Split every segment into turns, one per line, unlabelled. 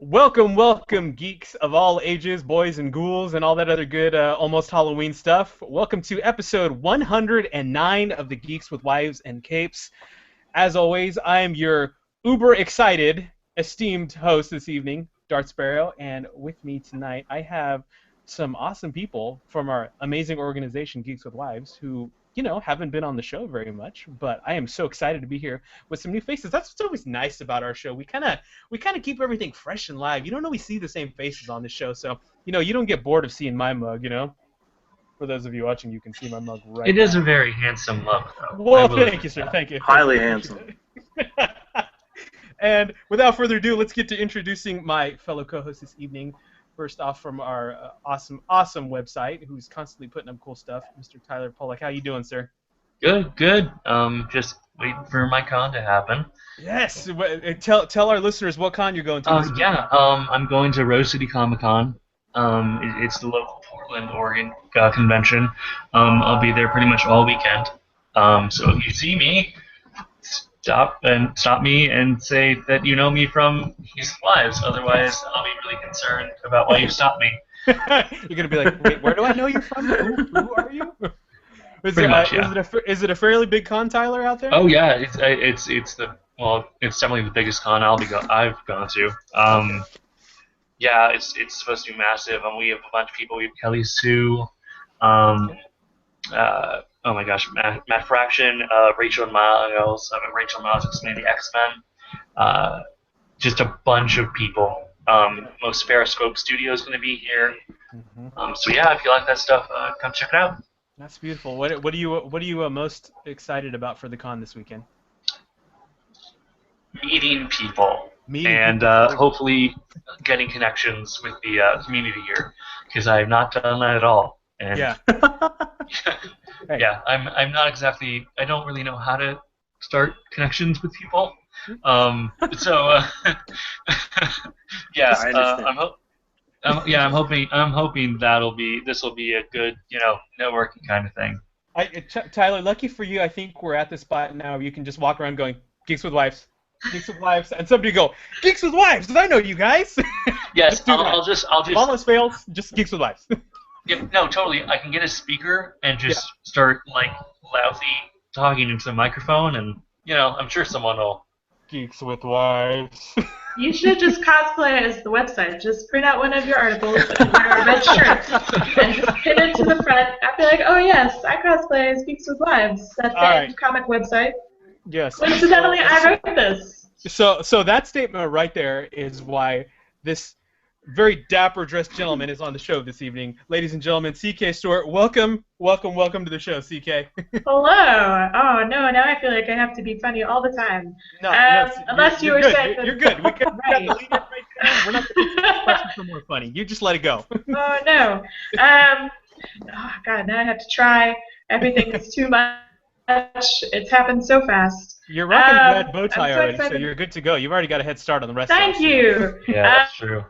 Welcome, welcome, geeks of all ages, boys and ghouls, and all that other good almost Halloween stuff. Welcome to episode 109 of the Geeks with Wives and Capes. As always, I am your uber excited, esteemed host this evening, Dart Sparrow, and with me tonight I have some awesome people from our amazing organization, Geeks with Wives, who haven't been on the show very much, but I am so excited to be here with some new faces. That's what's always nice about our show. We kind of keep everything fresh and live. You don't always see the same faces on the show, so you don't get bored of seeing my mug. For those of you watching, you can see my mug right
It is
now.
a very handsome mug, though.
Well, thank you, sir. Thank you.
Highly handsome.
And without further ado, let's get to introducing my fellow co-host this evening. First off, from our awesome website, who's constantly putting up cool stuff, Mr. Tyler Pollack. How you doing, sir?
Good. Just waiting for my con to happen.
Yes. Tell our listeners what con you're going to.
I'm going to Rose City Comic Con. It's the local Portland, Oregon convention. I'll be there pretty much all weekend. So if you see me, stop me and say that you know me from Geeks with Wives. Otherwise, I'll be really concerned about why you stopped me.
You're gonna be like, wait, where do I know you from? Who are you? Is it a fairly big con, Tyler, out there?
Oh yeah, it's definitely the biggest con I've gone to. Yeah, it's supposed to be massive, and we have a bunch of people. We have Kelly Sue, oh my gosh, Matt Fraction, Rachel Miles explaining the X-Men, just a bunch of people. Most Periscope Studio is going to be here. So yeah, if you like that stuff, come check it out.
That's beautiful. What are you most excited about for the con this weekend?
Meeting people. Hopefully getting connections with the community here, because I have not done that at all. And
yeah. Hey.
Yeah, I'm not exactly. I don't really know how to start connections with people. So yeah, I'm hoping this will be a good networking kind of thing.
Tyler, lucky for you, I think we're at the spot now where you can just walk around going Geeks with Wives. Geeks with Wives, and somebody go, Geeks with Wives, I know you guys.
Yes, I'll just.
If all else fails, just Geeks with Wives.
Yeah, no, totally. I can get a speaker and just start like loudly talking into the microphone, and I'm sure someone will.
Geeks with Wives.
You should just cosplay as the website. Just print out one of your articles and wear a red shirt and just pin it to the front. I'd be like, oh yes, I cosplay as Geeks with Wives. That's the comic website.
Yes.
Coincidentally, I wrote this.
So that statement right there is why this very dapper dressed gentleman is on the show this evening. Ladies and gentlemen, CK Stewart, welcome to the show, CK.
Hello. Oh no, now I feel like I have to be funny all the time.
No,
unless you were saying that.
You're good. We can
right.
leave it right there. We're not going to ask questions for more funny. You just let it go.
Oh no. Oh god, now I have to try. Everything is too much. It's happened so fast.
You're rocking a red bow tie
so
already,
excited.
so you're good to go. You've already got a head start on the rest
Thank
of us.
you.
Yeah, that's true.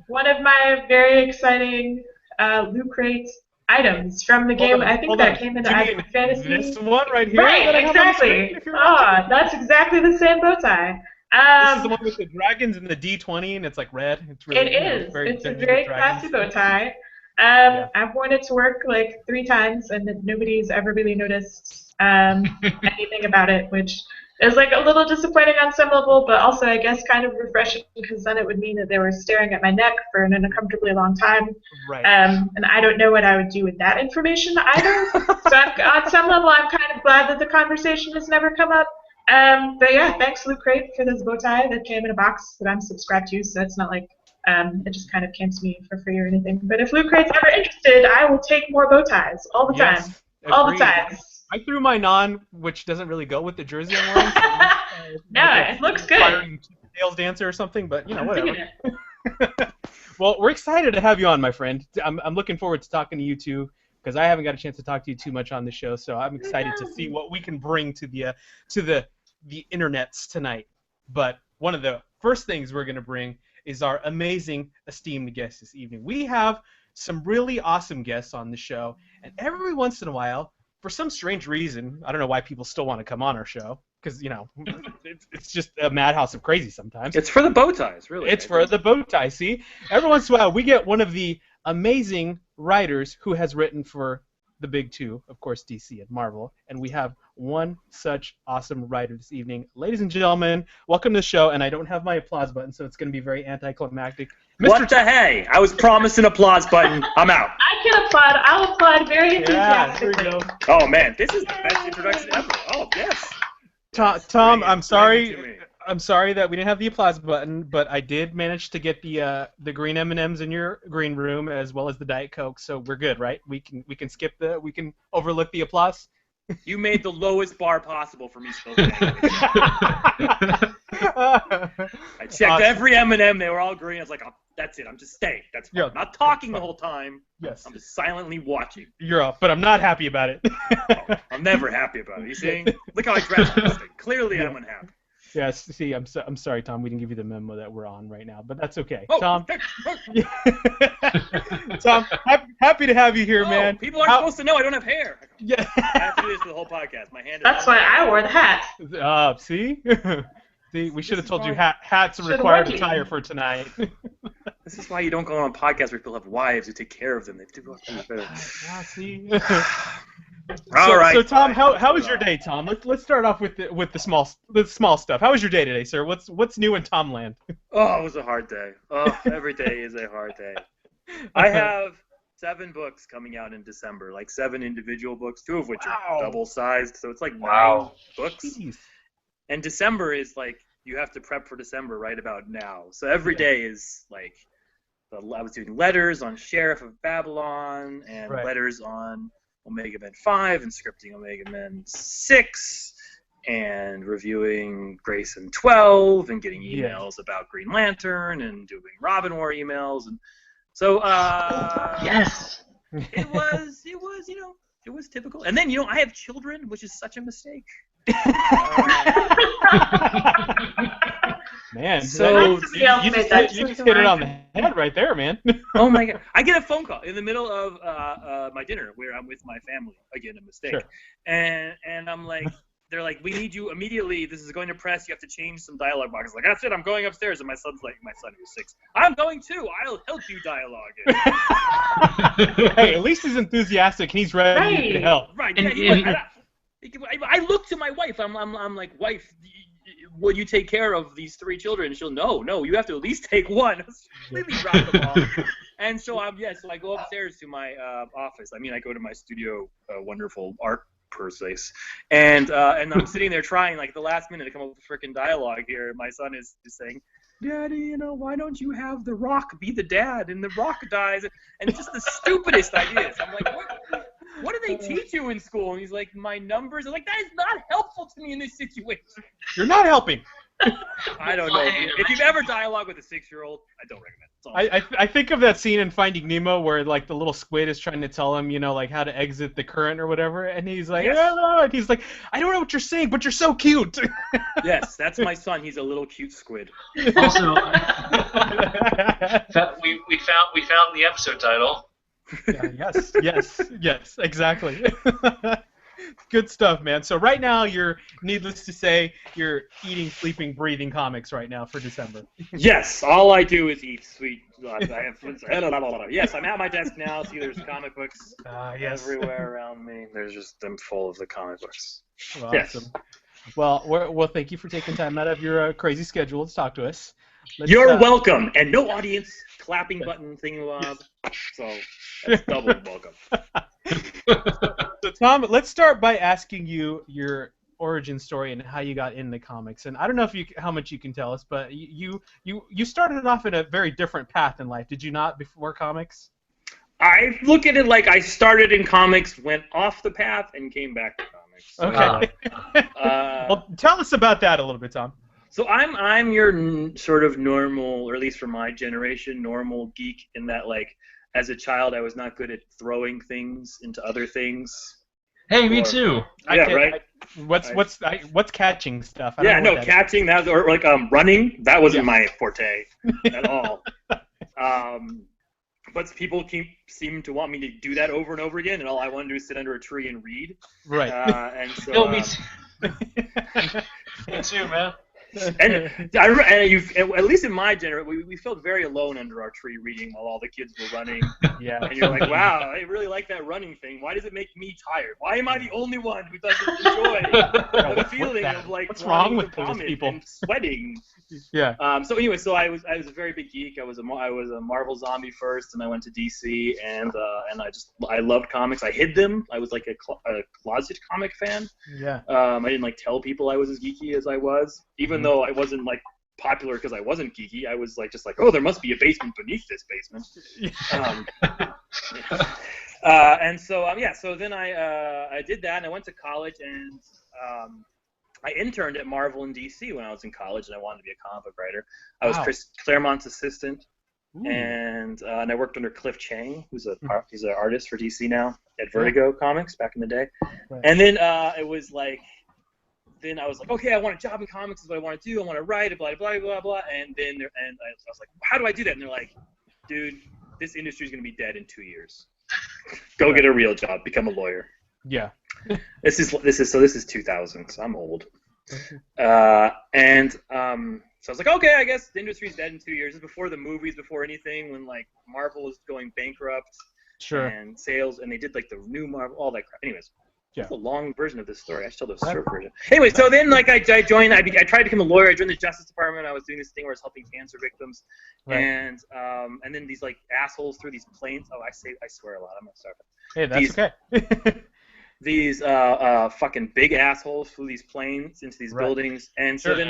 One of my very exciting Loot Crate items from the game. I think that came into Fantasy.
This one right here?
Right, exactly. That's exactly the same bow tie.
This is the one with the dragons and the D20, and it's like red. It's really,
it's a very classy bow tie. I've worn it to work like 3 times, and nobody's ever really noticed anything about it, which is like a little disappointing on some level, but also I guess kind of refreshing, because then it would mean that they were staring at my neck for an uncomfortably long time.
Right.
And I don't know what I would do with that information either. So on some level, I'm kind of glad that the conversation has never come up. But yeah, thanks Loot Crate for this bow tie that came in a box that I'm subscribed to, so it's not like it just kind of came to me for free or anything. But if Loot Crate's ever interested, I will take more bow ties all the time. All the time.
I threw mine on, which doesn't really go with the jersey I'm wearing. So
it looks good.
Sales dancer or something, but whatever. Well, we're excited to have you on, my friend. I'm looking forward to talking to you too, because I haven't got a chance to talk to you too much on the show. So I'm excited to see what we can bring to the internets tonight. But one of the first things we're going to bring is our amazing, esteemed guest this evening. We have some really awesome guests on the show, and every once in a while, for some strange reason, I don't know why people still want to come on our show, because, it's just a madhouse of crazy sometimes.
It's for the bow ties, really.
It's for the bow tie, see? Every once in a while, we get one of the amazing writers who has written for the big two, of course, DC and Marvel, and we have one such awesome writer this evening. Ladies and gentlemen, welcome to the show, and I don't have my applause button, so it's going to be very anticlimactic.
What the hey? I was promised an applause button. I'm out.
I can applaud. I'll applaud very enthusiastically.
There we go.
Oh, man, this is the best introduction ever. Oh, yes.
Tom, I'm sorry. I'm sorry that we didn't have the applause button, but I did manage to get the green M&Ms in your green room as well as the Diet Coke, so we're good, right? We can overlook the applause.
You made the lowest bar possible for me smoking. I checked every M&M; they were all green. I was like, oh, "That's it. I'm just staying. That's fine. I'm not talking the whole time.
Yes.
I'm just silently watching."
You're up, but I'm not happy about it.
I'm never happy about it. You see? Look how I dressed this thing. Clearly, I'm unhappy.
Yes, see, I'm sorry, Tom. We didn't give you the memo that we're on right now, but that's okay.
Oh,
Tom, Tom, happy to have you here, man.
People aren't supposed to know I don't have hair.
Yeah.
I have to do this for the whole podcast. My hand.
That's why I wore the hat.
See, we should have told you hats are required attire for tonight.
This is why you don't go on podcasts where people have wives who take care of them. They do better.
See.
All right.
So Tom, how was your day, Tom? Let's start off with the small stuff. How was your day today, sir? What's new in Tomland?
Oh, it was a hard day. Oh, every day is a hard day. I have 7 books coming out in December, like 7 individual books, 2 of which are double-sized, so it's like 9 books.
Jeez.
And December is like you have to prep for December right about now. So every day is like I was doing letters on Sheriff of Babylon and letters on Omega Men 5 and scripting Omega Men 6 and reviewing Grayson 12 and getting emails about Green Lantern and doing Robin War emails, and so
Yes.
it was typical. And then I have children, which is such a mistake.
Man,
so
you just hit it on the head right there, man.
Oh my god! I get a phone call in the middle of my dinner where I'm with my family. Again, a mistake.
Sure.
And I'm like, they're like, we need you immediately. This is going to press. You have to change some dialogue boxes. Like, that's it. I'm going upstairs. And my son's like, my son who's 6. I'm going too. I'll help you dialogue it.
Hey, at least he's enthusiastic and he's ready to help.
Right. Yeah, I look to my wife. I'm like, wife, will you take care of these 3 children? And she'll, no, you have to at least take one. Completely drop them off. And so so I go upstairs to my office. I mean, I go to my studio, wonderful art place, and I'm sitting there trying, like, the last minute to come up with frickin' dialogue here. My son is saying, Daddy, why don't you have the Rock be the dad? And the Rock dies, and it's just the stupidest ideas. I'm like, what do they teach you in school? And he's like, my numbers. I'm like, that is not helpful to me in this situation.
You're not helping.
I don't know. If you've ever dialogue with a 6-year-old, I don't recommend it.
I think of that scene in Finding Nemo where, like, the little squid is trying to tell him, like, how to exit the current or whatever, and he's like, and he's like, I don't know what you're saying, but you're so cute.
Yes, that's my son. He's a little cute squid.
Also, we found the episode title.
Yes, exactly. Good stuff, man. So right now, needless to say, you're eating, sleeping, breathing comics right now for December.
Yes, all I do is eat sweet. Yes, I'm at my desk now. See, there's comic books everywhere around me. I'm full of the comic books.
Awesome. Yes. Well, thank you for taking time out of your crazy schedule to talk to us.
You're welcome, and no audience clapping button thingamabob. So that's double welcome.
So Tom, let's start by asking you your origin story and how you got into comics. And I don't know how much you can tell us, but you started off in a very different path in life. Did you not before comics?
I look at it like I started in comics, went off the path, and came back to comics.
Okay. Well, tell us about that a little bit, Tom.
So I'm your sort of normal, or at least for my generation, normal geek in that, like, as a child I was not good at throwing things into other things.
Hey, me too.
Right.
What's catching stuff?
Catching that, or like running. That wasn't my forte at all. but people seem to want me to do that over and over again, and all I want to do is sit under a tree and read.
Right.
And so.
No, me too. Me too, man.
And I remember, at least in my generation, we felt very alone under our tree reading while all the kids were running.
Yeah.
And you're like, wow, I really like that running thing. Why does it make me tired? Why am I the only one who doesn't enjoy the feeling of like
what's wrong with those
vomit
people?
and sweating?
Yeah.
So anyway, so I was a very big geek. I was a Marvel zombie first, and I went to DC, and I loved comics. I hid them. I was like a closet comic fan.
Yeah.
I didn't like tell people I was as geeky as I was, even though I wasn't like popular because I wasn't geeky. I was like just like, oh, there must be a basement beneath this basement. And so so then I did that, and I went to college, and I interned at Marvel in DC when I was in college, and I wanted to be a comic book writer. I was Chris Claremont's assistant.
Ooh.
And I worked under Cliff Chang, he's an artist for DC now at Vertigo Comics back in the day.
Right.
And then it was like, then I was like, okay, I want a job in comics. Is what I want to do. I want to write, blah blah blah blah. And then I was like, how do I do that? And they're like, dude, this industry is gonna be dead in 2 years. Go get a real job, become a lawyer.
Yeah.
This is 2000, so I'm old. So I was like, okay, I guess the industry's dead in 2 years. This is before the movies, before anything, when like Marvel was going bankrupt.
Sure.
And sales, and they did like the new Marvel, all that crap. Anyways,
yeah.
That's a long version of this story. I should tell the short version. Anyway, so then like I joined. I tried to become a lawyer. I joined the Justice Department. I was doing this thing where I was helping cancer victims,
right.
and then these like assholes through these planes. Oh, I swear a lot. I'm gonna start.
Hey, that's okay.
These fucking big assholes flew these planes into these buildings, and so then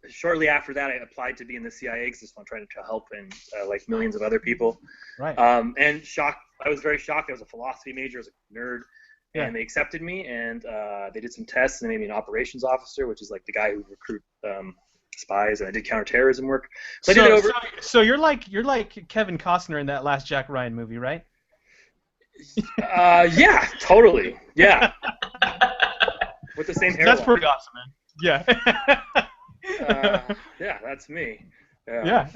shortly after that, I applied to be in the CIA because I wanted to help and like millions of other people.
Right.
And shocked. I was very shocked. I was a philosophy major. I was a nerd.
Yeah.
And they accepted me, and they did some tests, and they made me an operations officer, which is like the guy who recruit spies, and I did counterterrorism work. So I did it over.
So you're like Kevin Costner in that last Jack Ryan movie, right?
Yeah, totally. Yeah. With the same hairline.
That's pretty awesome, man. Yeah.
Yeah, that's me.
Yeah.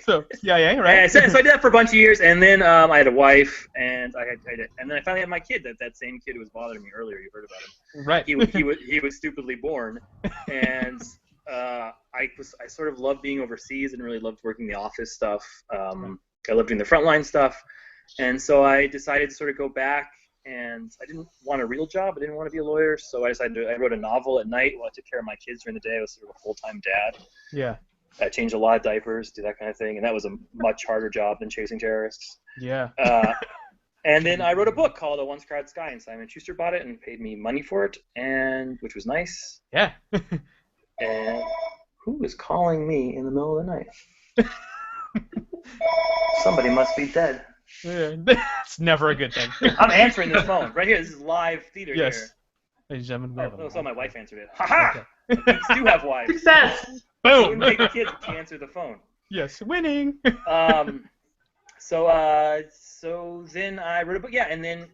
So CIA, right?
So I did that for a bunch of years, and then I had a wife, and and then I finally had my kid. That same kid who was bothering me earlier. You heard about him.
Right.
He was stupidly born, and I sort of loved being overseas and really loved working the office stuff. I loved doing the frontline stuff, and so I decided to sort of go back. And I didn't want a real job. I didn't want to be a lawyer, so I wrote a novel at night while I took care of my kids during the day. I was sort of a full-time dad.
Yeah.
I changed a lot of diapers, do that kind of thing, and that was a much harder job than chasing terrorists.
Yeah.
And then I wrote a book called A Once Crowded Sky, and Simon Schuster bought it and paid me money for it, which was nice.
Yeah.
And who is calling me in the middle of the night? Somebody must be dead.
Yeah, that's never a good thing.
I'm answering this phone right here. This is live theater here.
Yes. Ladies and gentlemen,
So my wife answered it. Ha ha! Geeks do have wives.
Success.
It
Boom.
wouldn't take the kids to answer the phone.
Yes, winning.
So then I wrote a book. Yeah, and then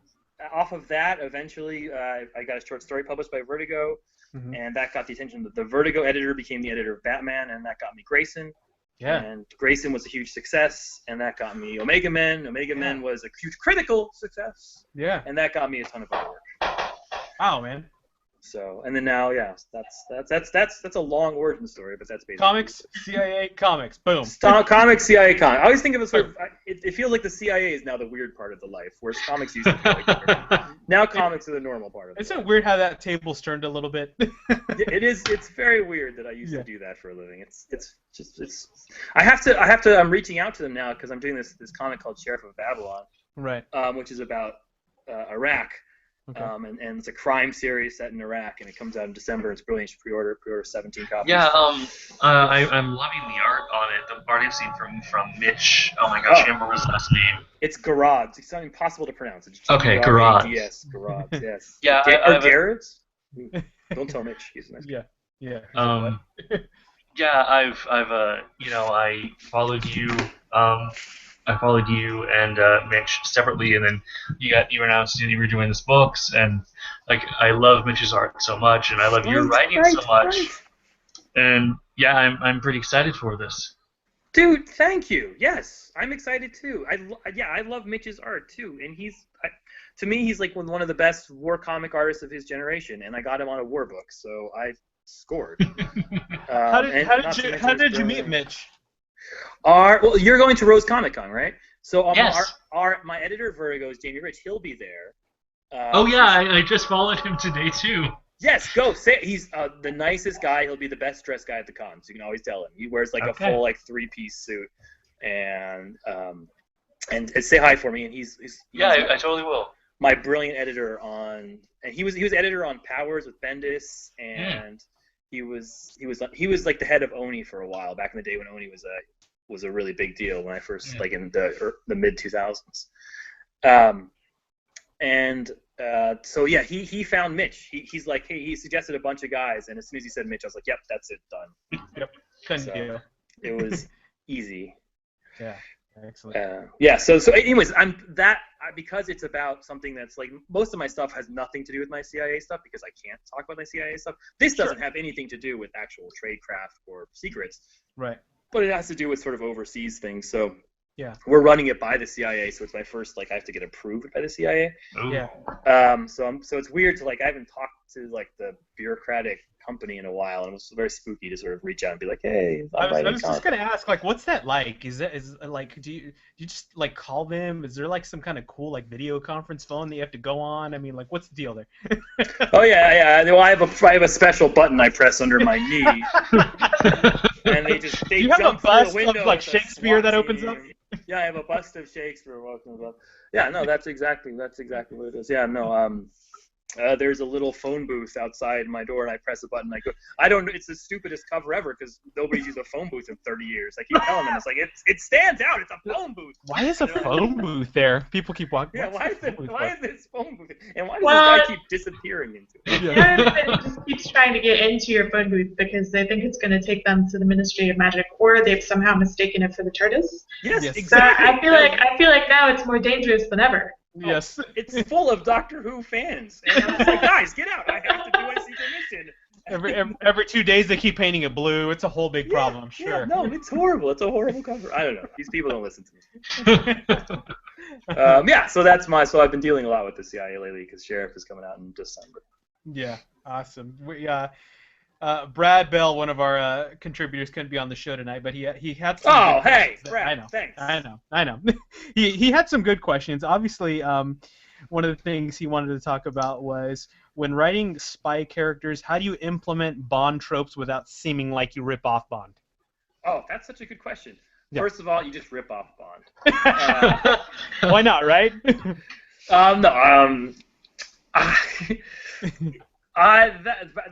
off of that, eventually I got a short story published by Vertigo, and that got the attention. The Vertigo editor became the editor of Batman, and that got me Grayson.
Yeah.
And Grayson was a huge success, and that got me Omega Men. Omega Men was a huge critical success.
Yeah.
And that got me a ton of artwork.
Wow, man.
So, and then now, that's a long origin story, but that's basically
comics, CIA, comics, boom.
Comics, CIA, comics. I always think of it sort of. It feels like the CIA is now the weird part of the life, whereas comics used to be like now comics are the normal part of it.
Isn't it weird how that table's turned a little bit?
It is. It's very weird that I used to do that for a living. It's I have to. I'm reaching out to them now because I'm doing this comic called Sheriff of Babylon,
right?
Which is about Iraq.
Okay.
And it's a crime series set in Iraq, and it comes out in December. It's brilliant. You should pre-order 17 copies.
Yeah, I'm loving the art on it. The art I've seen from Mitch. Oh my gosh, I can't remember his last name.
It's Garage. It's impossible to pronounce. It's
okay, Garage.
Yes, Garage. Yes.
Yeah.
Or Garrett's. Don't tell Mitch. He's a nice guy.
Yeah.
Yeah, I've I followed you. I followed you and Mitch separately, and then you announced you were doing this books, and like I love Mitch's art so much, and I love your writing so much. And yeah, I'm pretty excited for this.
Dude, thank you. Yes, I'm excited too. I love Mitch's art too, and to me, he's like one of the best war comic artists of his generation, and I got him on a war book, so I scored.
How did you meet Mitch?
Well, you're going to Rose Comic Con, right? So
yes.
My editor of Vertigo is Jamie Rich. He'll be there.
Oh yeah, I just followed him today too.
Yes, go say he's the nicest guy. He'll be the best dressed guy at the con. So you can always tell him. He wears like a full like 3-piece suit, and say hi for me. And he's
I totally will.
My brilliant editor and he was editor on Powers with Bendis, and he was like the head of Oni for a while back in the day when Oni was a really big deal when I first like in the mid 2000s. So yeah, he found Mitch. He's like, hey, he suggested a bunch of guys, and as soon as he said Mitch, I was like, yep, that's it, done.
Yep, couldn't deal.
It was easy.
Yeah, excellent.
So anyways, because it's about something that's like most of my stuff has nothing to do with my CIA stuff because I can't talk about my CIA stuff. This doesn't have anything to do with actual tradecraft or secrets. Right. But it has to do with sort of overseas things. So yeah, we're running it by the CIA, so it's my first I have to get approved by the CIA.
Ooh.
Yeah. So it's weird to I haven't talked to the bureaucratic company in a while, and it was very spooky to sort of reach out and be like, hey,
I was just gonna ask, what's that like? Is do you just call them? Is there some kind of cool video conference phone that you have to go on? I mean, what's the deal there?
Oh yeah. Well, I have a special button I press under my knee, and they jump through the window
of Shakespeare that opens up.
Yeah, I have a bust of Shakespeare walking about. Yeah, no, that's exactly what it is. Yeah, no, there's a little phone booth outside my door, and I press a button. I go. I don't know. It's the stupidest cover ever because nobody's used a phone booth in 30 years. I keep telling them, it's like it stands out. It's a phone booth.
Why is a phone booth there? People keep walking.
Yeah, why is this phone booth? And why does this guy keep disappearing into it?
Yeah, just keeps trying to get into your phone booth because they think it's going to take them to the Ministry of Magic, or they've somehow mistaken it for the TARDIS.
Yes,
So
exactly.
I feel like now it's more dangerous than ever.
Yes.
It's full of Doctor Who fans. And I'm just like, guys, get out. I have to do a secret mission.
Every 2 days they keep painting it blue. It's a whole big problem, I'm sure.
Yeah, no, it's horrible. It's a horrible cover. I don't know. These people don't listen to me. So I've been dealing a lot with the CIA lately because Sheriff is coming out in December.
Yeah, awesome. Brad Bell, one of our contributors, couldn't be on the show tonight, but he had some.
Oh, hey, Brad,
I know.
Thanks.
I know. he had some good questions. Obviously, one of the things he wanted to talk about was when writing spy characters, how do you implement Bond tropes without seeming like you rip off Bond?
Oh, that's such a good question. Yeah. First of all, you just rip off Bond.
Why not, right?
No.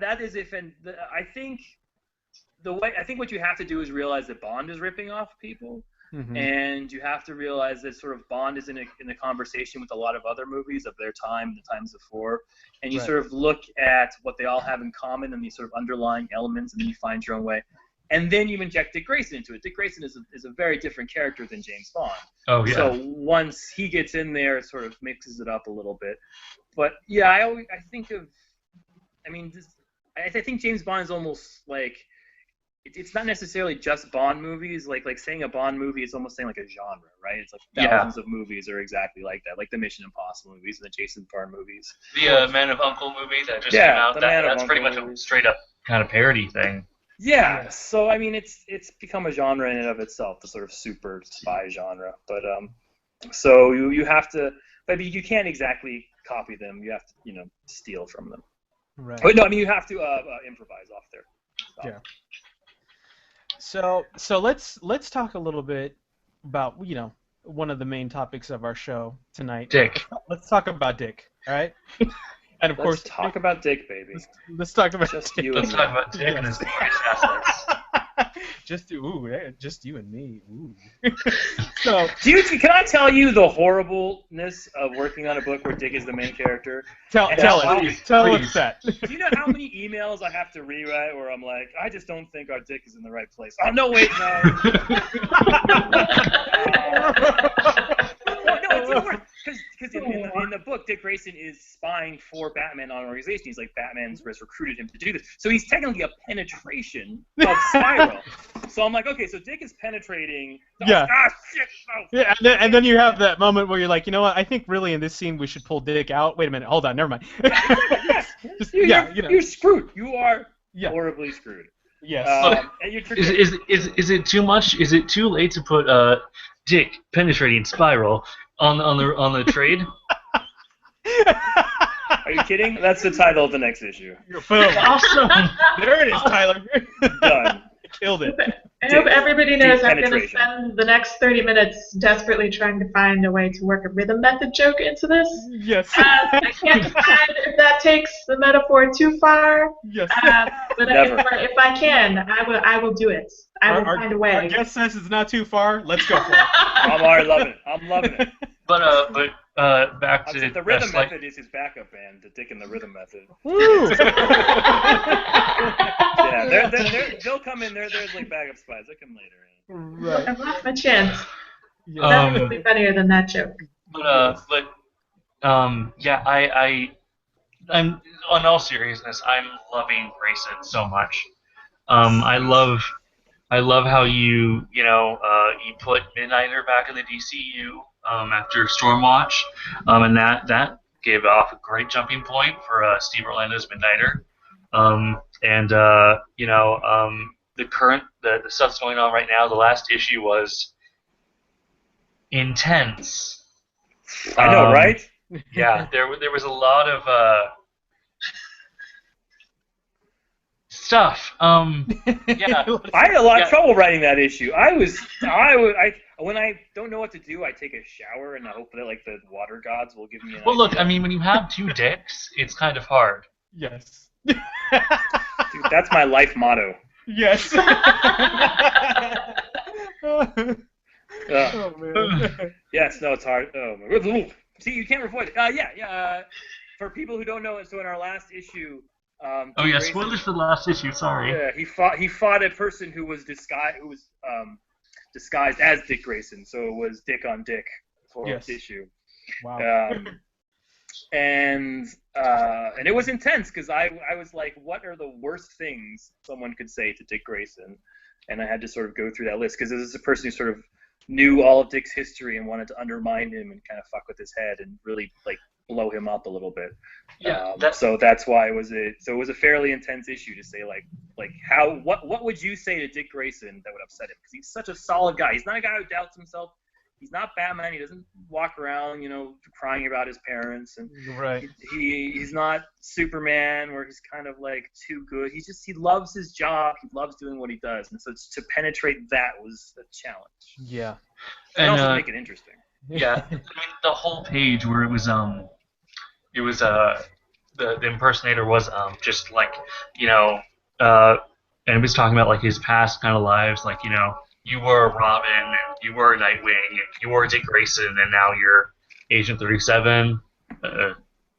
That is I think what you have to do is realize that Bond is ripping off people, and you have to realize that sort of Bond is in a conversation with a lot of other movies of their time, the times before, and you sort of look at what they all have in common and these sort of underlying elements, and then you find your own way, and then you inject Dick Grayson into it. Dick Grayson is a very different character than James Bond.
Oh yeah.
So once he gets in there, it sort of mixes it up a little bit, but yeah, I think James Bond is almost like it's not necessarily just Bond movies. Like saying a Bond movie is almost saying like a genre, right? It's like thousands of movies are exactly like that, like the Mission Impossible movies and the Jason Bourne movies.
The Man of U.N.C.L.E. movie that just came out. That's pretty much a straight up kind of parody thing.
Yeah. So it's become a genre in and of itself, the sort of super spy genre. But so you have to, but you can't exactly copy them. You have to steal from them.
Right.
But no, you have to improvise off there.
Yeah. So let's talk a little bit about one of the main topics of our show tonight.
Dick.
Let's talk about Dick. All right. And of course,
talk about Dick, baby.
Let's talk about
Dick.
Let's
talk about Dick and his assets.
Just you and me. Ooh. So,
can I tell you the horribleness of working on a book where Dick is the main character?
Tell us that.
Do you know how many emails I have to rewrite where I'm like, I just don't think our Dick is in the right place. Oh no, wait, no. no, it's even worse because in the book, Dick Grayson is spying for Batman on an organization. He's like Batman's recruited him to do this, so he's technically a penetration of Spiral. So I'm like, okay, so Dick is penetrating.
Yeah.
Shit. Oh,
Yeah, and then you have that moment where you're like, you know what? I think really in this scene we should pull Dick out. Wait a minute, hold on, never mind.
Yes. You're screwed. You are horribly screwed.
Yes.
And you're
Is it too much? Is it too late to put Dick penetrating Spiral on the trade?
Are you kidding? That's the title of the next issue.
Awesome.
There it is, Tyler.
Done.
Killed it.
I hope everybody knows I'm going to
penetration.
spend the next 30 minutes desperately trying to find a way to work a rhythm method joke into this.
Yes.
I can't decide if that takes the metaphor too far.
Yes.
But
Never.
if I can, I will do it. I will find a way.
Our guest says it's not too far. Let's go for it.
I'm already loving it. I'm loving it.
But back to
The rhythm method is his backup band, the Dick and the Rhythm Method.
Woo!
Yeah, they'll come in. They're like backup spies. They'll come later.
Right.
I've lost my chance.
Yeah.
That will be funnier than that joke.
I'm on all seriousness, I'm loving Grayson so much. I love how you put Midnighter back in the DCU after Stormwatch, and that gave off a great jumping point for Steve Orlando's Midnighter. The stuff that's going on right now. The last issue was intense.
I know, right?
Yeah, there was a lot of stuff. Yeah,
I had a lot of trouble writing that issue. When I don't know what to do, I take a shower and I hope that like the water gods will give me an
Well, look,
idea.
I mean, when you have two dicks, it's kind of hard.
Yes.
Dude, that's my life motto.
Yes. Oh man.
Yes, no, it's hard. Oh my God. See, you can't avoid it. For people who don't know, so in our last issue.
Grayson, spoilers for the last issue. Sorry.
Yeah, he fought a person who was disguised as Dick Grayson, so it was Dick on Dick for this issue.
Wow.
And it was intense because I was like, what are the worst things someone could say to Dick Grayson? And I had to sort of go through that list because this is a person who sort of knew all of Dick's history and wanted to undermine him and kind of fuck with his head and really like blow him up a little bit.
Yeah.
So that's why it was a fairly intense issue to say what would you say to Dick Grayson that would upset him? Because he's such a solid guy. He's not a guy who doubts himself. He's not Batman. He doesn't walk around, crying about his parents, and
Right.
he's not Superman, where he's kind of like too good. He loves his job. He loves doing what he does, and so to penetrate that was a challenge.
Yeah.
And
And
also make it interesting.
yeah, I mean the whole page where the impersonator was just like and it was talking about like his past kind of lives, like you were Robin, and you were Nightwing, and you were Dick Grayson, and now you're Agent 37.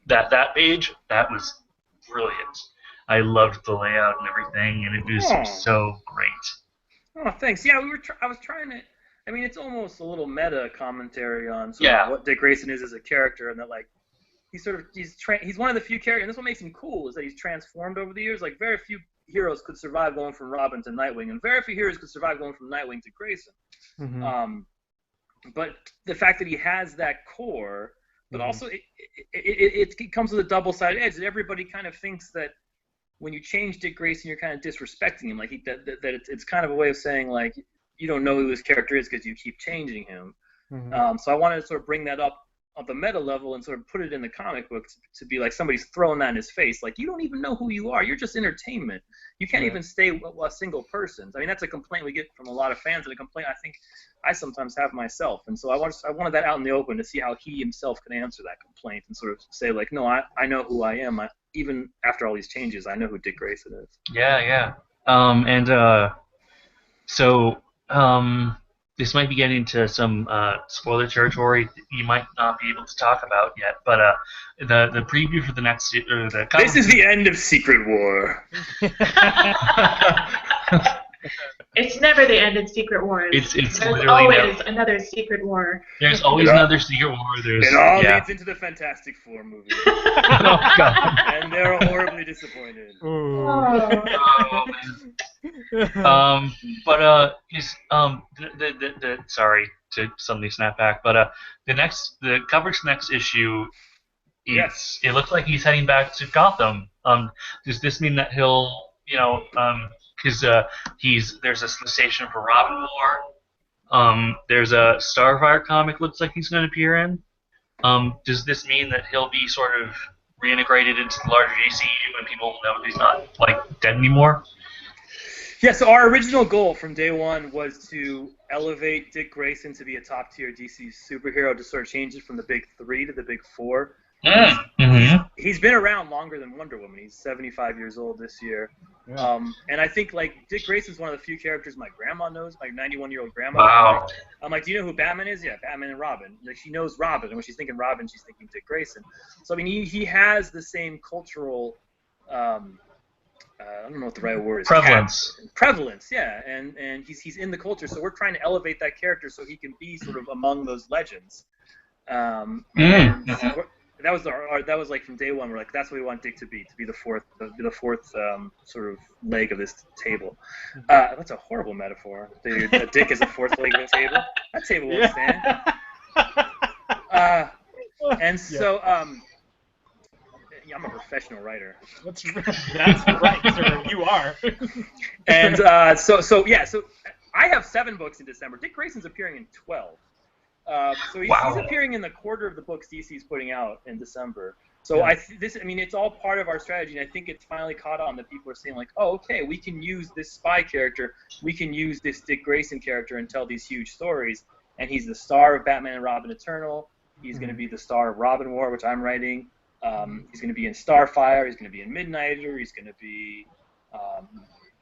That page, that was brilliant. I loved the layout and everything, and it was so great.
Oh, thanks. Yeah, I was trying to. I mean, it's almost a little meta commentary on sort of what Dick Grayson is as a character, and that like he's one of the few characters. And this what makes him cool is that he's transformed over the years. Like very few heroes could survive going from Robin to Nightwing, and very few heroes could survive going from Nightwing to Grayson.
Mm-hmm.
But the fact that he has that core, but also it comes with a double-sided edge. That everybody kind of thinks that when you change Dick Grayson, you're kind of disrespecting him. Like that it's kind of a way of saying like you don't know who his character is because you keep changing him.
Mm-hmm.
So I wanted to sort of bring that up on the meta level and sort of put it in the comic book to be like somebody's throwing that in his face. Like, you don't even know who you are. You're just entertainment. You can't even stay a single person. I mean, that's a complaint we get from a lot of fans, and a complaint I think I sometimes have myself. And so I wanted that out in the open to see how he himself can answer that complaint and sort of say, like, no, I know who I am. Even after all these changes, I know who Dick Grayson is.
Yeah. This might be getting into some spoiler territory you might not be able to talk about yet, but the preview for the next
This is the end of Secret War.
It's never the end in Secret Wars.
It's
There's
literally
always
never.
another Secret War.
There's always another Secret War. There's
It all
yeah.
leads into the Fantastic Four movie,
Oh god.
and they're horribly disappointed.
Oh, man. Sorry to suddenly snap back, but the cover's next issue.
Yes.
It looks like he's heading back to Gotham. Does this mean that he'll, because there's a solicitation for Robin War. There's a Starfire comic looks like he's going to appear in. Does this mean that he'll be sort of reintegrated into the larger DCU and people will know he's not dead anymore?
Yeah, so our original goal from day one was to elevate Dick Grayson to be a top-tier DC superhero, to sort of change it from the big three to the big four.
Mm-hmm.
He's been around longer than Wonder Woman. He's 75 years old this year.
Yeah.
And I think, Dick Grayson's one of the few characters my grandma knows, my 91-year-old grandma.
Wow.
I'm like, do you know who Batman is? Yeah, Batman and Robin. She knows Robin, and when she's thinking Robin, she's thinking Dick Grayson. So, I mean, he has the same cultural, I don't know what the right word is. Prevalence, yeah. And he's in the culture, so we're trying to elevate that character so he can be sort of among those legends. That was from day one. We're like, that's what we want Dick to be the fourth sort of leg of this table. That's a horrible metaphor. Dick is the fourth leg of the table. That table won't stand. And so, I'm a professional writer.
That's right, sir. You are.
And so I have 7 books in December. Dick Grayson's appearing in 12. So he's appearing in the quarter of the books DC's putting out in December. So
Yeah.
It's all part of our strategy, and I think it's finally caught on that people are saying oh, okay, we can use this spy character, we can use this Dick Grayson character and tell these huge stories. And he's the star of Batman and Robin Eternal. He's going to be the star of Robin War, which I'm writing. He's going to be in Starfire. He's going to be in Midnighter. He's going to be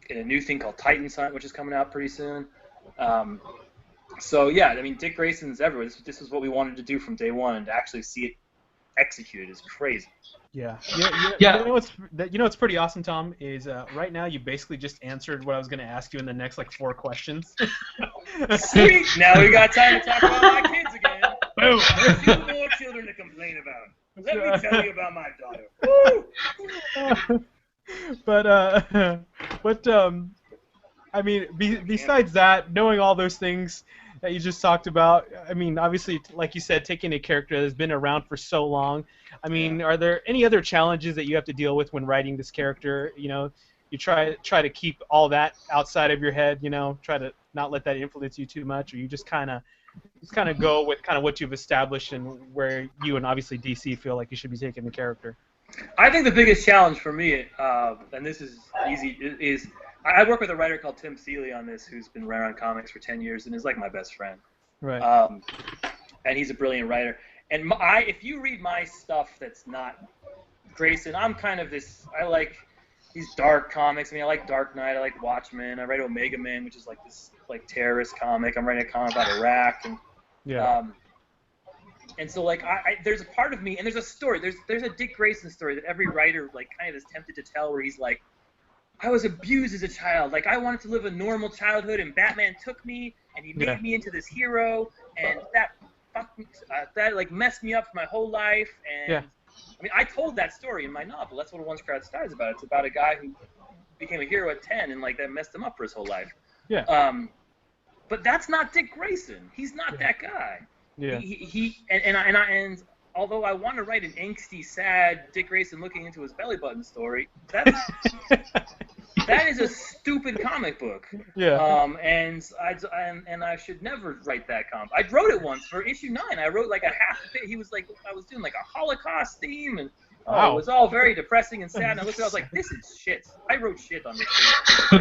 in a new thing called Titan's Hunt, which is coming out pretty soon. So yeah, I mean, Dick Grayson's everywhere. This is what we wanted to do from day one, and to actually see it executed is crazy.
Yeah. You know what's pretty awesome, Tom, is right now you basically just answered what I was going to ask you in the next 4 questions.
Sweet. Now we got time to talk about my kids again.
Boom.
There's 2 more children to complain about. Let me tell you about my daughter. Woo!
But I mean, besides that, knowing all those things that you just talked about, I mean, obviously, like you said, taking a character that's been around for so long, I mean, are there any other challenges that you have to deal with when writing this character? You try to keep all that outside of your head, try to not let that influence you too much, or you just kind of go with kind of what you've established and where you and obviously DC feel like you should be taking the character?
I think the biggest challenge for me, and this is easy, is I work with a writer called Tim Seeley on this, who's been around comics for 10 years and is like my best friend.
Right.
And he's a brilliant writer. And if you read my stuff that's not Grayson, I'm kind of this. I like these dark comics. I mean, I like Dark Knight. I like Watchmen. I write Omega Man, which is like this terrorist comic. I'm writing a comic about Iraq, and and so there's a part of me, and there's a story. There's a Dick Grayson story that every writer kind of is tempted to tell, where he's like, I was abused as a child. I wanted to live a normal childhood, and Batman took me, and he made me into this hero, and that messed me up for my whole life. And I mean, I told that story in my novel. That's what One Crowd Star is about. It's about a guy who became a hero at 10, and that messed him up for his whole life.
Yeah.
But that's not Dick Grayson. He's not that guy.
Yeah.
And although I want to write an angsty, sad Dick Grayson looking into his belly button story, that is a stupid comic book.
Yeah.
And I should never write that comic. I wrote it once for issue 9. I wrote a half bit. He was I was doing a Holocaust theme, and
wow.
It was all very depressing and sad. And I looked at it, I was like, this is shit. I wrote shit on this thing.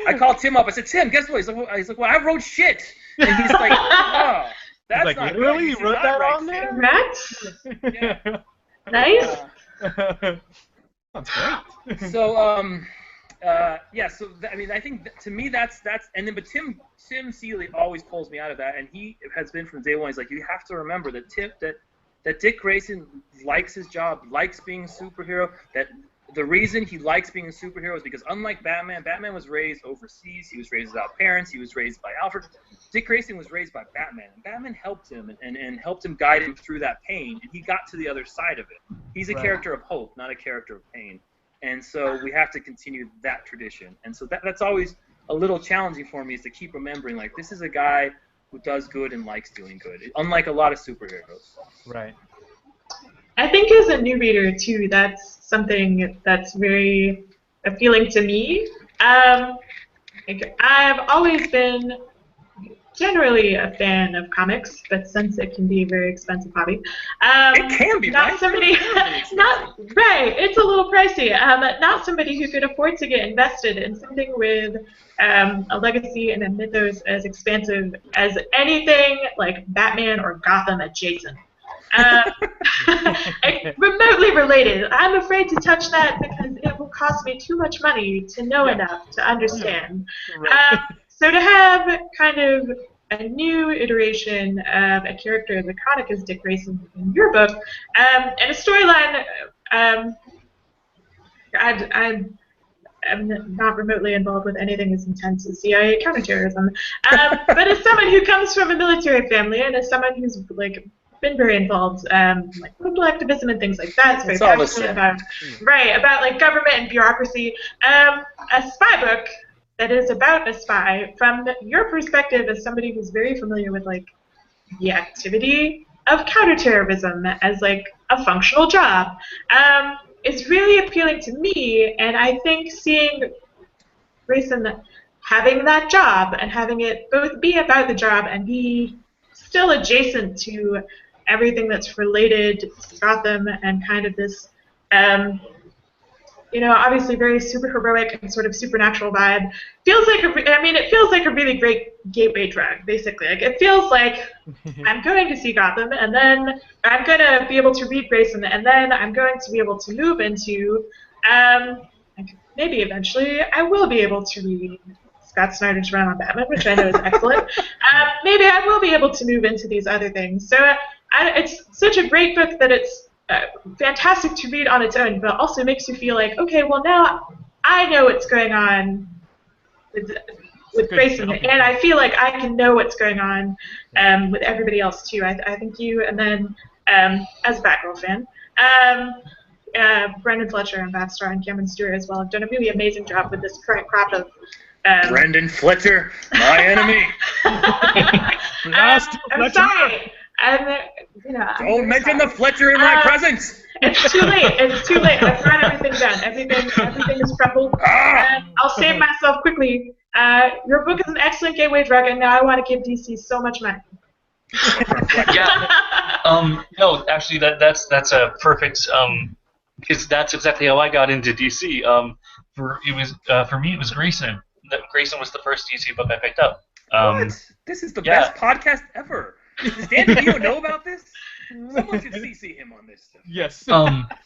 I called Tim up. I said, Tim, guess what? He's like, well, I wrote shit. And he's like, oh. That's not
literally,
good.
you wrote that on there?
Correct?
Yeah.
Nice.
That's great.
So, so I mean, I think to me that's and then but Tim Seeley always pulls me out of that, and he has been from day one. He's like, you have to remember that Dick Grayson likes his job, likes being a superhero. That the reason he likes being a superhero is because unlike Batman, Batman was raised overseas. He was raised without parents. He was raised by Alfred. Dick Grayson was raised by Batman, and Batman helped him and helped him guide him through that pain, and he got to the other side of it. He's a character of hope, not a character of pain. And so we have to continue that tradition. And so that's always a little challenging for me, is to keep remembering, like, this is a guy who does good and likes doing good, unlike a lot of superheroes.
Right.
I think as a new reader, too, that's something that's very appealing to me. I've always been generally a fan of comics, but since it can be a very expensive hobby,
it can be,
not
right?
somebody, not right. It's a little pricey. Not somebody who could afford to get invested in something with a legacy and a mythos as expansive as anything like Batman or Gotham adjacent. Remotely related. I'm afraid to touch that because it will cost me too much money to know enough to understand.
Right.
So to have kind of a new iteration of a character as iconic as Dick Grayson in your book, and a storyline, I'm not remotely involved with anything as intense as CIA counterterrorism, but as someone who comes from a military family and as someone who's like been very involved, like political activism and things like that. It's very passionate about like government and bureaucracy. A spy book that is about a spy from your perspective as somebody who's very familiar with like the activity of counterterrorism as like a functional job, is really appealing to me. And I think seeing Grayson having that job and having it both be about the job and be still adjacent to everything that's related to Gotham and kind of this, obviously very super heroic and sort of supernatural vibe. It feels like a really great gateway drug, basically. Like, it feels like I'm going to see Gotham, and then I'm going to be able to read Grayson, and then I'm going to be able to move into, maybe eventually I will be able to read Scott Snyder's run on Batman, which I know is excellent. Maybe I will be able to move into these other things. So it's such a great book that it's fantastic to read on its own, but also makes you feel like, okay, well now I know what's going on with Grayson, and I feel like I can know what's going on with everybody else too. I think you, and then as a Batgirl fan, Brendan Fletcher and Batstar and Cameron Stewart as well have done a really amazing job with this current crop of
Brendan Fletcher, my enemy.
I'm sorry.
Don't mention the Fletcher in my presence.
It's too late. It's too late. I've got everything done. Everything is crumpled. I'll save myself quickly. Your book is an excellent gateway drug, and now I want to give DC so much money.
Yeah. No, actually, that's a perfect. Because that's exactly how I got into DC. For me, it was Grayson. Grayson was the first DC book I picked up.
What? This is the best podcast ever. Does Dan DeVito know about this? Someone should CC him on this stuff.
Yes.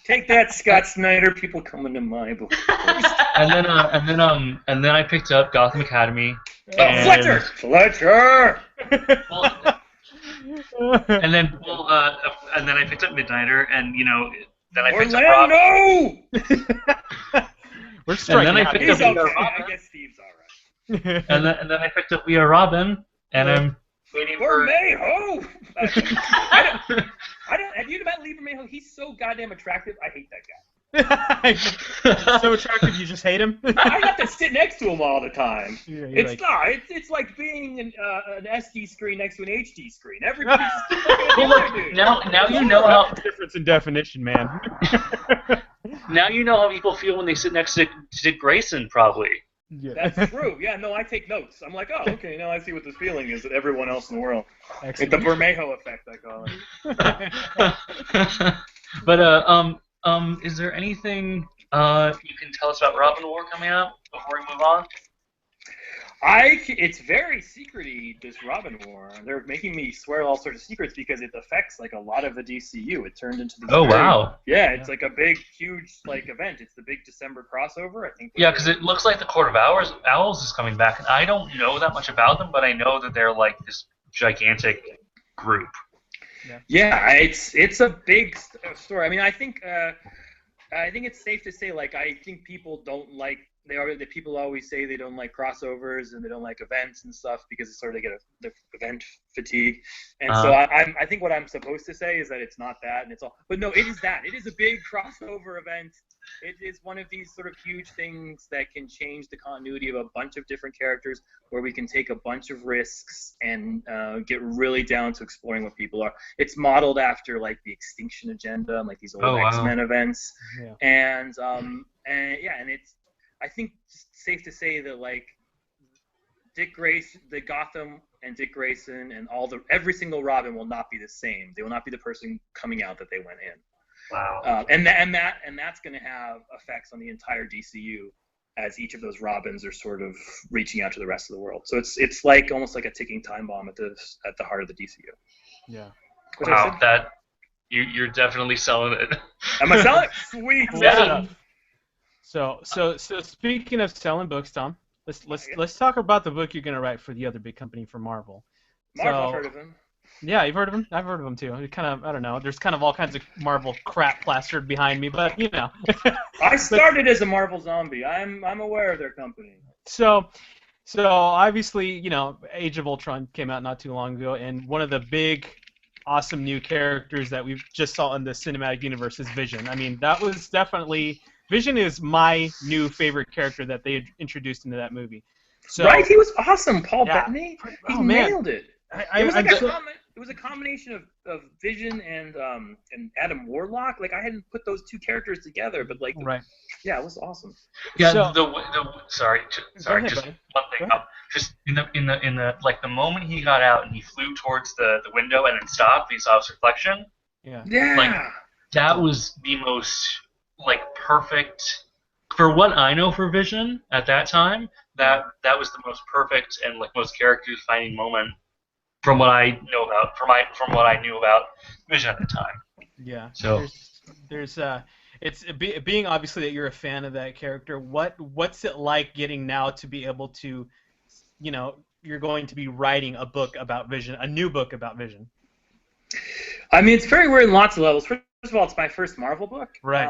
Take that, Scott Snyder. People coming to my book first.
and then I picked up Gotham Academy.
Fletcher.
And then I picked up Midnighter, and then I picked up Robin.
We're striking.
And then I picked up
okay. I guess Steve's all right.
and then I picked up We Are Robin, and I'm waiting for
Bermejo. I don't. Have you met Lee Bermejo? He's so goddamn attractive. I hate that guy.
So attractive, you just hate him.
I have to sit next to him all the time.
Yeah,
it's like being an SD screen next to an HD screen. Everybody's just dude.
Now you know how
difference in definition, man.
Now you know how people feel when they sit next to Dick Grayson, probably.
Yeah.
That's true. Yeah, no, I take notes. I'm like, oh, okay, now I see what this feeling is that everyone else in the world.
Excellent.
It's the Bermejo effect, I call it.
But is there anything you can tell us about Robin War coming up before we move on?
It's very secret-y, this Robin War. They're making me swear all sorts of secrets because it affects like a lot of the DCU. It turned into this
wow.
Yeah, it's like a big, huge event. It's the big December crossover, I think.
Yeah, because it looks like the Court of Owls is coming back, and I don't know that much about them, but I know that they're like this gigantic group.
Yeah, it's a big story. I mean, I think I think it's safe to say, like, I think people don't like. The people always say they don't like crossovers and they don't like events and stuff because it's sort of the event fatigue. And so I think what I'm supposed to say is that it's not that, and it's all. But no, it is that. It is a big crossover event. It is one of these sort of huge things that can change the continuity of a bunch of different characters, where we can take a bunch of risks and get really down to exploring what people are. It's modeled after like the Extinction Agenda and like these old X-Men events, and it's. I think it's safe to say that like Dick Grayson, the Gotham and Dick Grayson and every single Robin will not be the same. They will not be the person coming out that they went in.
Wow.
And that's going to have effects on the entire DCU as each of those Robins are sort of reaching out to the rest of the world. So it's like almost like a ticking time bomb at the heart of the DCU.
Yeah.
Wow, that you're definitely selling it.
Am I selling it? Sweet.
Yeah.
So speaking of selling books, Tom, let's talk about the book you're gonna write for the other big company for Marvel.
I've heard of him.
Yeah, you've heard of him? I've heard of him too. It kind of, I don't know. There's kind of all kinds of Marvel crap plastered behind me, but you know.
I started as a Marvel zombie. I'm aware of their company.
So obviously, you know, Age of Ultron came out not too long ago, and one of the big, awesome new characters that we just saw in the cinematic universe is Vision. I mean, that was definitely. Vision is my new favorite character that they introduced into that movie. So,
right? He was awesome, Paul Bettany. He nailed it. It was a combination of Vision and Adam Warlock. Like I hadn't put those two characters together, but like, yeah, it was awesome.
Yeah.
So,
sorry, just one thing. Just in the like the moment he got out and he flew towards the window and then stopped, he saw his reflection.
Yeah.
Like
that was the most. Like perfect for what I know for Vision at that time. That was the most perfect and like most character-defining moment from what I know about from what I knew about Vision at the time.
Yeah.
So
there's it's being obviously that you're a fan of that character. What's it like getting now to be able to, you know, you're going to be writing a book about Vision, a new book about Vision.
I mean, it's very weird in lots of levels. First of all, it's my first Marvel book.
Right.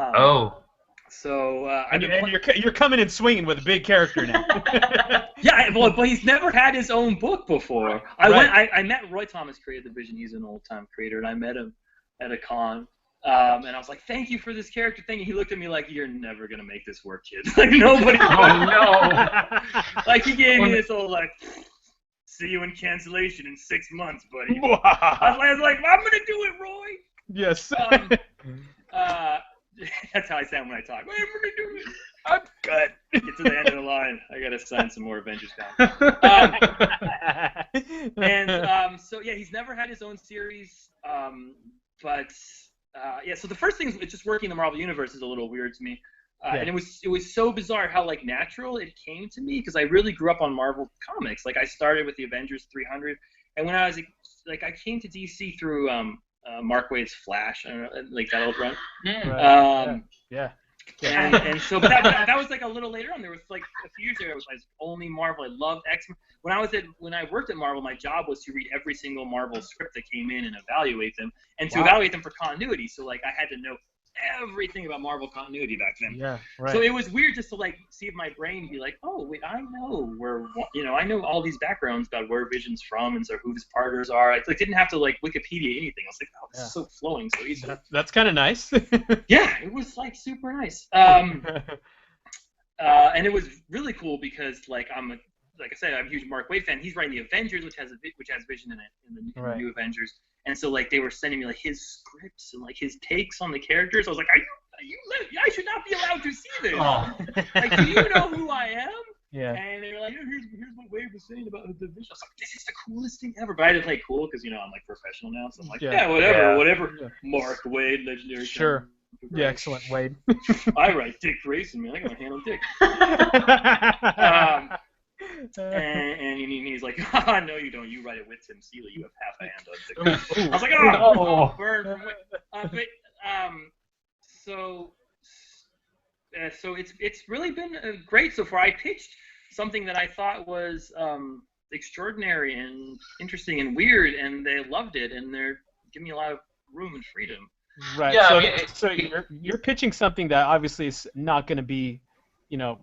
So
you're coming and swinging with a big character now.
Yeah, but he's never had his own book before. I met Roy Thomas, created the Vision. He's an old-time creator, and I met him at a con. And I was like, "Thank you for this character thing." And he looked at me like, "You're never gonna make this work, kid." Like nobody.
Oh no.
Like he gave me this old like. See you in cancellation in 6 months, buddy. I was like, I'm gonna do it, Roy.
Yes.
That's how I sound when I talk. I'm gonna do it.
I'm good.
Get to the end of the line. I gotta sign some more Avengers comics. So yeah, he's never had his own series. So the first thing is just working in the Marvel universe is a little weird to me. And it was so bizarre how like natural it came to me because I really grew up on Marvel comics. Like I started with the Avengers 300, and when I was like I came to DC through Mark Waid's Flash, I don't know, like that old run. And so but that was like a little later on. There was like a few years ago I was only Marvel. I loved X-Men. When I worked at Marvel, my job was to read every single Marvel script that came in and evaluate them, and to evaluate them for continuity. So like I had to know everything about Marvel continuity back then.
Yeah, right.
So it was weird just to like see if my brain be like, oh wait, I know where, you know, I know all these backgrounds about where Vision's from and so who his partners are. I didn't have to like Wikipedia anything. I was like, oh, this is so flowing, so easy.
That's kind of nice.
Yeah, it was like super nice. And it was really cool because like like I said, I'm a huge Mark Waid fan. He's writing the Avengers, which has Vision in it in the new Avengers. And so like they were sending me like his scripts and like his takes on the characters. I was like, I should not be allowed to see this.
Oh.
Like, do you know who I am?
Yeah.
And they were like, here's what Waid was saying about the Vision. I was like, this is the coolest thing ever. But I had to play cool because, you know, I'm like professional now. So I'm like, whatever. Yeah. Mark Waid, legendary.
Sure. Yeah, excellent, Waid.
I write Dick Grayson, man. I gotta handle Dick. And he's like, oh, no, you don't. You write it with Tim Seeley. You have half a hand on Dick. I was like, oh, burn from so it's really been great so far. I pitched something that I thought was extraordinary and interesting and weird, and they loved it, and they're giving me a lot of room and freedom.
Right.
Yeah,
So,
I mean,
so you're pitching something that obviously is not going to be,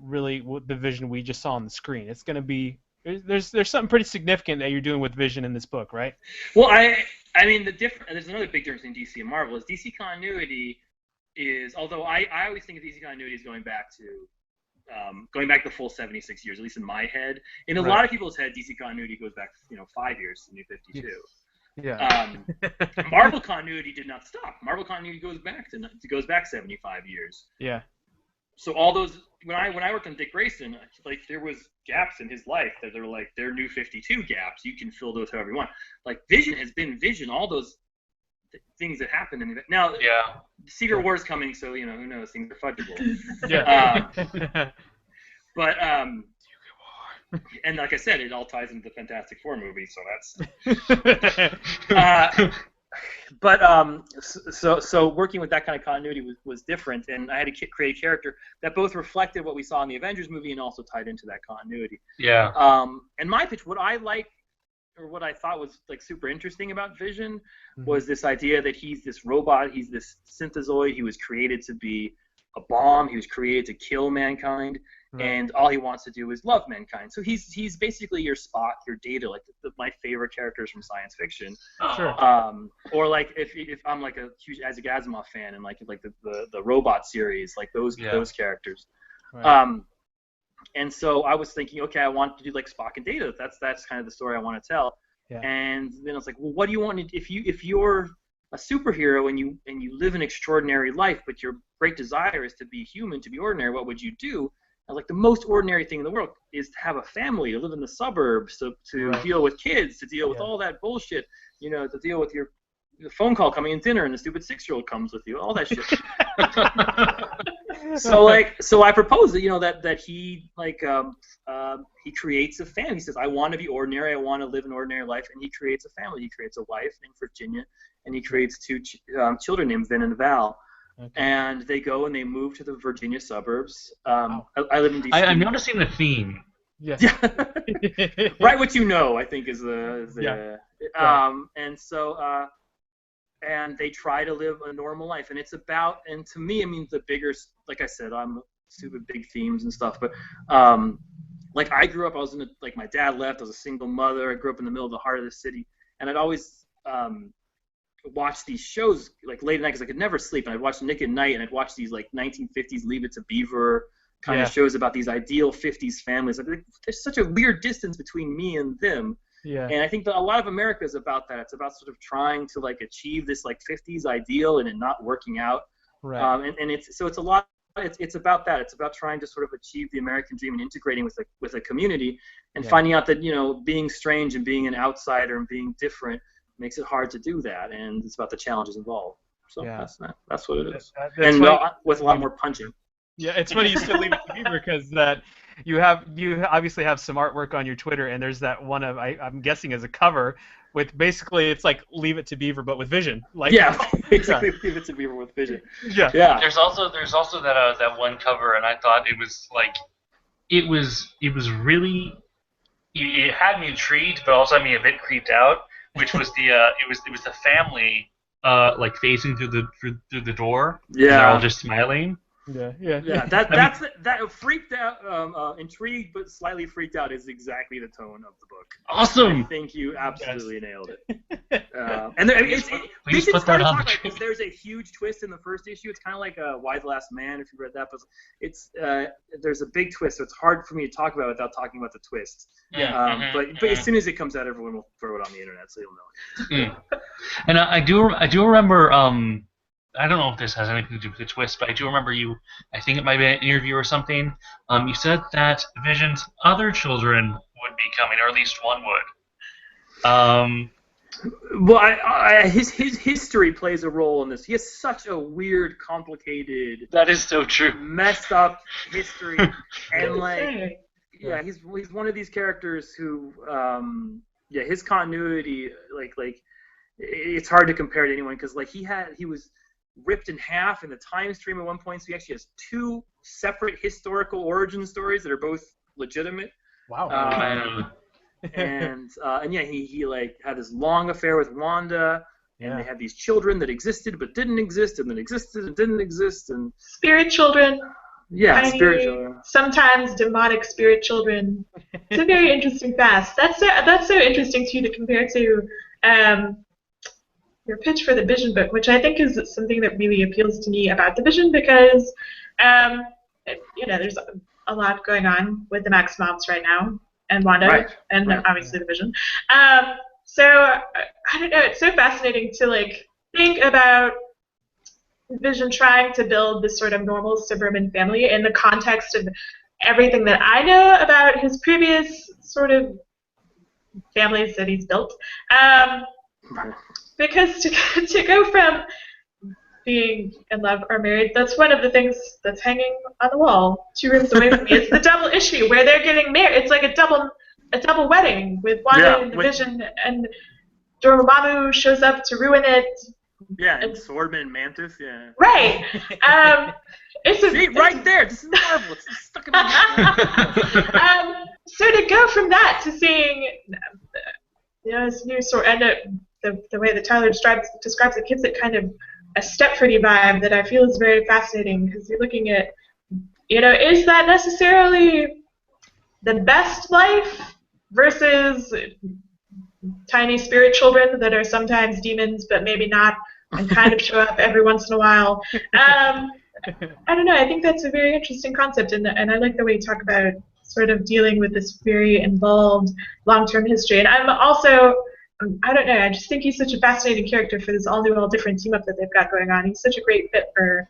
really the Vision we just saw on the screen. It's going to be there's something pretty significant that you're doing with Vision in this book, right?
Well, I mean there's another big difference in DC and Marvel is DC continuity is, although I always think of DC continuity as going back the full 76 years, at least in my head. In a lot of people's head, DC continuity goes back 5 years to New 52.
Yeah.
Marvel continuity did not stop. Marvel continuity goes back 75 years.
Yeah.
So all those when I worked on Dick Grayson, like there was gaps in his life that are like they're New 52 gaps. You can fill those however you want. Like Vision has been Vision. All those things that happened in now.
Yeah.
Secret War is coming, so who knows? Things are fudgeable.
Yeah.
But and like I said, it all ties into the Fantastic Four movie, so that's. So working with that kind of continuity was different, and I had to create a character that both reflected what we saw in the Avengers movie and also tied into that continuity.
Yeah.
And my pitch, what I like, or what I thought was like super interesting about Vision, was this idea that he's this robot, he's this synthezoid, he was created to be a bomb, he was created to kill mankind. Right. And all he wants to do is love mankind. So he's basically your Spock, your Data, like my favorite characters from science fiction.
Sure.
Or like if I'm like a huge Isaac Asimov fan and like the robot series, like those characters. Right. And so I was thinking, okay, I want to do like Spock and Data. That's kind of the story I want to tell. Yeah. And then I was like, well, what do you want to, if you're a superhero and you live an extraordinary life, but your great desire is to be human, to be ordinary, what would you do? I was like, the most ordinary thing in the world is to have a family, to live in the suburbs, to deal with kids, to deal with all that bullshit, to deal with your phone call coming in dinner and the stupid 6-year-old comes with you, all that shit. So I propose that that he he creates a family. He says, I want to be ordinary, I want to live an ordinary life, and he creates a family. He creates a wife named Virginia, and he creates 2 children named Vin and Val. Okay. And they go and they move to the Virginia suburbs.
Wow.
I live in D.C.
I'm noticing the theme.
Yes.
Write what you know, I think is the and so and they try to live a normal life, and it's about, and to me, I mean, the bigger, like I said, I'm stupid big themes and stuff, but like I grew up, I was in like my dad left, I was a single mother, I grew up in the middle of the heart of the city, and I'd always watch these shows like late at night because I could never sleep, and I'd watch Nick at Night, and I'd watch these like 1950s Leave It to Beaver kind of shows about these ideal 50s families. Like, there's such a weird distance between me and them. Yeah. And I think that a lot of America is about that. It's about sort of trying to like achieve this like 50s ideal and it not working out. Right. And it's a lot. It's about that. It's about trying to sort of achieve the American dream and integrating with a community, and finding out that being strange and being an outsider and being different makes it hard to do that. And it's about the challenges involved. So that's what it is. And with a lot more punching.
Yeah, it's funny you still Leave It to Beaver because that you obviously have some artwork on your Twitter, and there's that one of I'm guessing as a cover with basically it's like Leave It to Beaver but with Vision. Like
basically Leave It to Beaver with Vision.
Yeah.
There's also that one cover, and I thought it was like it was really it had me intrigued, but also had me a bit creeped out, which was the it was the family like facing through the door. Yeah. And they're all just smiling.
Yeah. That freaked out, intrigued but slightly freaked out is exactly the tone of the book.
Awesome.
I think you absolutely nailed it. And it's hard to talk about because there's a huge twist in the first issue. It's kind of like Why the Last Man, if you read that, but it's there's a big twist, so it's hard for me to talk about without talking about the twist. Yeah. But as soon as it comes out, everyone will throw it on the internet, so you'll know it.
And I do remember. I don't know if this has anything to do with the twist, but I do remember I think it might be an interview or something, you said that Vision's other children would be coming, or at least one would.
Well, his history plays a role in this. He has such a weird, complicated...
That is so true.
...messed up history. And, he's one of these characters who, his continuity, like it's hard to compare to anyone, because, like, he was ripped in half in the time stream at one point, so he actually has 2 separate historical origin stories that are both legitimate.
Wow.
And he like had this long affair with Wanda, and they had these children that existed but didn't exist, and then existed and didn't exist, and
Spirit children.
yeah,
Tiny,
spirit children.
Sometimes demonic spirit children. It's a very interesting fast. That's so interesting to you to compare to your pitch for the Vision book, which I think is something that really appeals to me about the Vision because, there's a lot going on with the Maximoffs right now and Wanda and obviously the Vision. So I don't know. It's so fascinating to think about Vision trying to build this sort of normal suburban family in the context of everything that I know about his previous sort of families that he's built. Because to go from being in love or married, that's one of the things that's hanging on the wall 2 rooms away from me. It's the double issue where they're getting married. It's like a double wedding with Wanda and the Vision, and Dormammu shows up to ruin it.
Yeah, and Swordman and Mantis, yeah.
Right.
Right there. This is Marvel. It's stuck in my head.
So to go from that to seeing, this new sort, and the way that Tyler describes it gives it kind of a Stepfordy vibe that I feel is very fascinating because you're looking at, is that necessarily the best life versus tiny spirit children that are sometimes demons but maybe not and kind of show up every once in a while. I don't know. I think that's a very interesting concept, and I like the way you talk about sort of dealing with this very involved long-term history. And I'm also, I don't know, I just think he's such a fascinating character for this all-new, all-different team-up that they've got going on. He's such a great fit for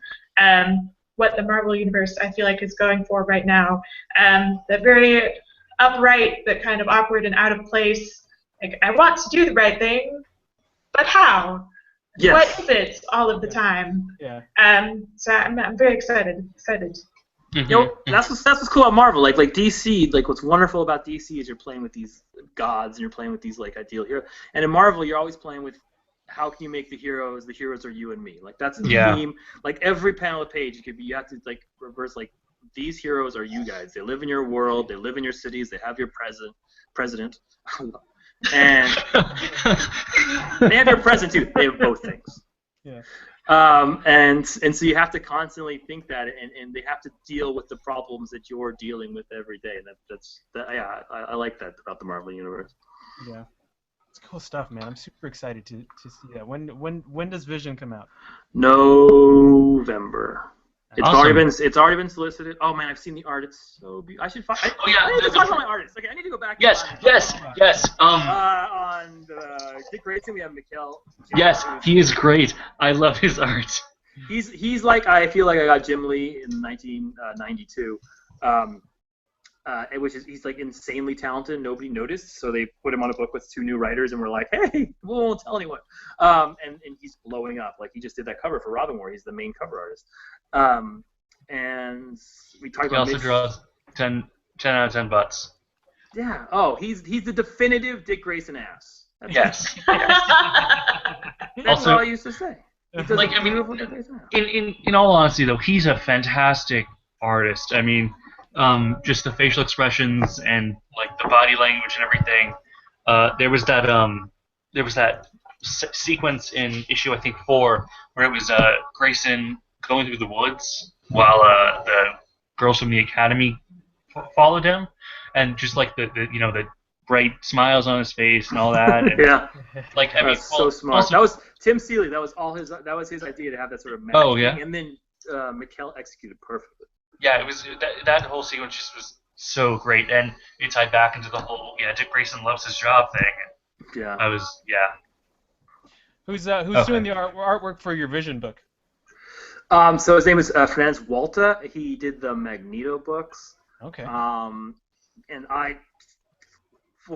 what the Marvel Universe, I feel like, is going for right now. That very upright but kind of awkward and out of place. I want to do the right thing, but how? Yes. What is it all of the time?
Yeah.
So I'm very excited.
Mm-hmm. That's what's cool about Marvel. Like DC, what's wonderful about DC is you're playing with these gods and you're playing with these ideal heroes. And in Marvel, you're always playing with how can you make the heroes are you and me. That's the theme. Every panel of page, you have to reverse these heroes are you guys. They live in your world. They live in your cities. They have your president. And they have your present too. They have both things.
Yeah.
And so you have to constantly think that, and they have to deal with the problems that you're dealing with every day. And I like that about the Marvel Universe.
Yeah, it's cool stuff, man. I'm super excited to see that. When does Vision come out?
November. It's
Awesome.
already been solicited. Oh man, I've seen the art. It's so beautiful. I should find. I need to talk about my artists. Okay, I need to go back.
Yes.
On Dick Grayson, we have Mikkel.
Yes, he is great. I love his art.
He's I feel like I got Jim Lee in 1992, which is he's insanely talented. Nobody noticed, so they put him on a book with 2 new writers, and we're like, hey, we won't tell anyone. And he's blowing up. He just did that cover for Robin War. He's the main cover artist. And we talked about.
He also draws 10 out of 10 butts.
Yeah. Oh, he's the definitive Dick Grayson ass.
Yes.
That's
Also,
all I used to say.
In all honesty, though, he's a fantastic artist. I mean, just the facial expressions and the body language and everything. There was that sequence in issue 4 where it was Grayson going through the woods while the girls from the academy followed him, and just the bright smiles on his face and all that. And,
yeah.
So
smart.
Also,
that was Tim Seeley. That was his idea to have that sort of magic.
Oh yeah.
And then Mikkel executed perfectly.
Yeah, it was that whole sequence just was so great, and it tied back into the whole Dick Grayson loves his job thing.
Yeah.
Who's doing the artwork for your Vision book?
So his name is Franz Walter. He did the Magneto books.
Okay.
And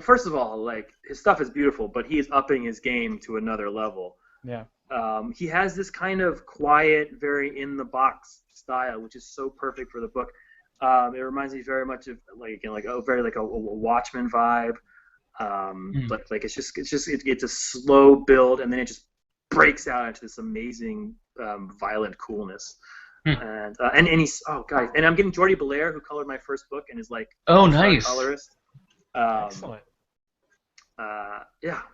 first of all, his stuff is beautiful, but he is upping his game to another level.
Yeah.
He has this kind of quiet, very in-the-box style, which is so perfect for the book. It reminds me very much of a Watchmen vibe. It's a slow build, and then it just breaks out into this amazing, violent coolness. And he's guys, and I'm getting Jordi Belair, who colored my first book, and is
nice
colorist.
Excellent.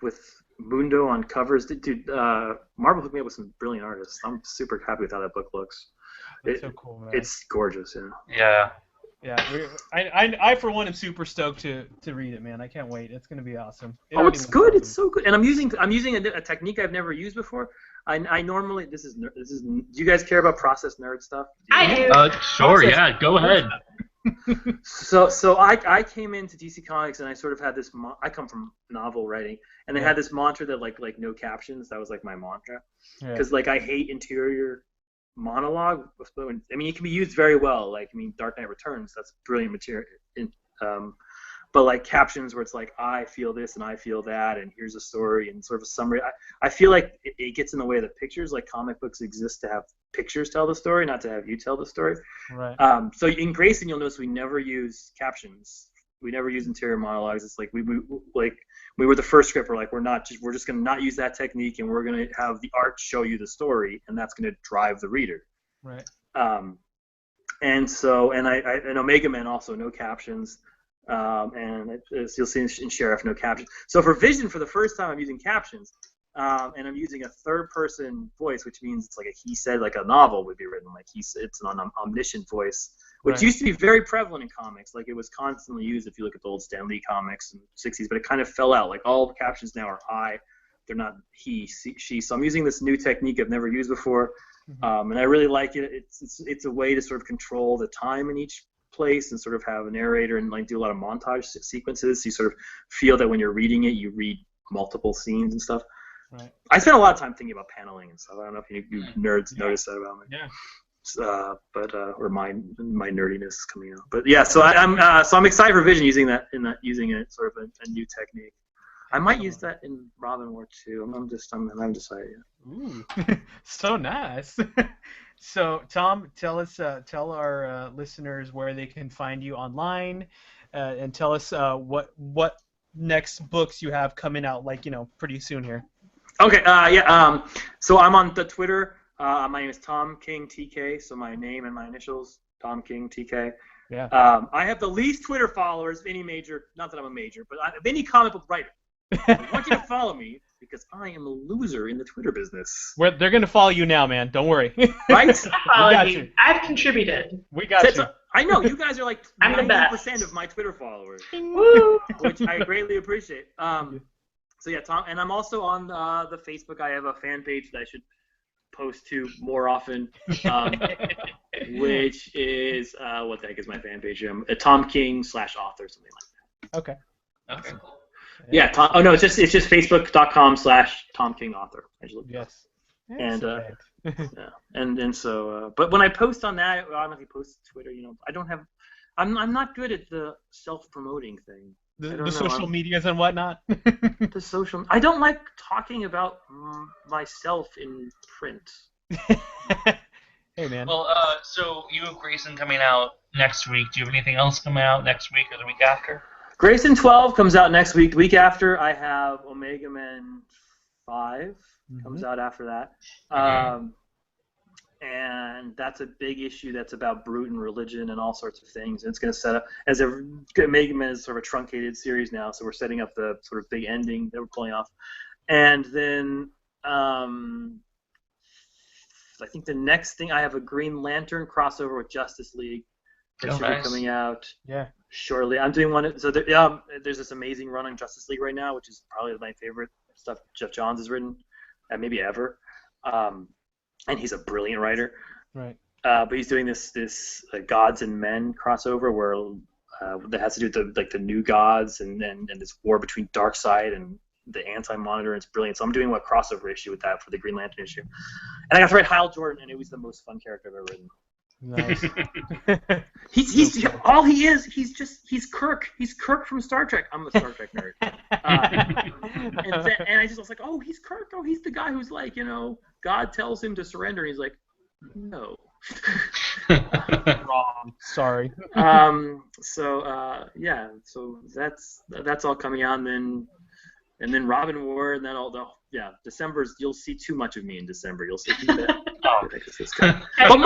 With Mundo on covers. Dude, Marvel hooked me up with some brilliant artists. I'm super happy with how that book looks.
That's so cool, man.
It's gorgeous,
Yeah.
Yeah, I for one am super stoked to read it, man. I can't wait. It's gonna be awesome.
It's good. Awesome. It's so good. And I'm using a technique I've never used before. I normally this is. Do you guys care about process nerd stuff?
I do.
Sure. Yeah. Go ahead.
So I came into DC Comics and I sort of had this. I come from novel writing, and they had this mantra that like no captions. That was like my mantra, because like I hate interior monologue. I mean, it can be used very well. Like, I mean, Dark Knight Returns, that's brilliant material. But like captions where it's like, I feel this and I feel that, and here's a story and sort of a summary. I feel like it gets in the way of the pictures. Like, comic books exist to have pictures tell the story, not to have you tell the story.
Right.
So in Grayson, you'll notice we never use captions. We never use interior monologues. It's like we were the first script. We're like, we're just gonna not use that technique, and we're gonna have the art show you the story, and that's gonna drive the reader.
Right.
And Omega Man also no captions, and you'll see in Sheriff no captions. So for Vision, for the first time, I'm using captions, and I'm using a third-person voice, which means it's like he said, like a novel would be written, like it's an omniscient voice. Which used to be very prevalent in comics. Like, it was constantly used if you look at the old Stan Lee comics in the 60s, but it kind of fell out. Like, all the captions now are I. They're not he, she. So I'm using this new technique I've never used before, and I really like it. It's a way to sort of control the time in each place and sort of have a narrator and like do a lot of montage sequences. So you sort of feel that when you're reading it, you read multiple scenes and stuff.
Right.
I spent a lot of time thinking about paneling and stuff. I don't know if you nerds noticed that about me.
Yeah.
Or my nerdiness is coming out. But yeah, so I'm excited for Vision using it sort of a new technique. I might use that in Robin War 2. I haven't decided yet.
Ooh, so nice. So Tom, tell our listeners where they can find you online, and tell us what next books you have coming out, like, pretty soon here.
Okay. So I'm on the Twitter. My name is Tom King TK, so my name and my initials, Tom King TK.
Yeah.
I have the least Twitter followers of any major, not that I'm a major, but of any comic book writer. I want you to follow me because I am a loser in the Twitter business.
They're going to follow you now, man. Don't worry.
Right?
You.
I've contributed.
We got you.
I know. You guys are like 90% of my Twitter followers, which I greatly appreciate. So yeah, Tom, and I'm also on the Facebook. I have a fan page that I should post to more often, which is what the heck is my fan page? Tom King /author, something like that.
Okay.
Okay.
Yeah. Tom. Oh no, it's just facebook.com/Tom King author.
Yes.
And yeah, and so, but when I post on that, I automatically post to Twitter. I don't have. I'm not good at the self-promoting thing.
The social medias and whatnot.
The social. I don't like talking about myself in print.
Hey, man.
Well, so you have Grayson coming out next week. Do you have anything else coming out next week or the week after?
Grayson 12 comes out next week. The week after, I have Omega Man 5 comes out after that. And that's a big issue that's about brute and religion and all sorts of things. And it's going to set up, as Omega Man is sort of a truncated series now, so we're setting up the sort of big ending that we're pulling off. And then I think the next thing, I have a Green Lantern crossover with Justice League that should be coming out shortly. I'm doing one. So there's this amazing run on Justice League right now, which is probably my favorite stuff Jeff Johns has written, maybe ever. And he's a brilliant writer.
Right.
But he's doing this Gods and Men crossover where that has to do with the new gods and this war between Darkseid and the Anti-Monitor. And it's brilliant. So I'm doing a crossover issue with that for the Green Lantern issue. And I got to write Hal Jordan, and it was the most fun character I've ever written.
Nice.
he's all he is. He's Kirk. He's Kirk from Star Trek. I'm a Star Trek nerd. And I just was like, oh, he's Kirk. Oh, he's the guy who's like, God tells him to surrender, and he's like, no.
Wrong. Sorry.
So that's all coming out, and then Robin War, and then December's. You'll see too much of me in December. You'll see. But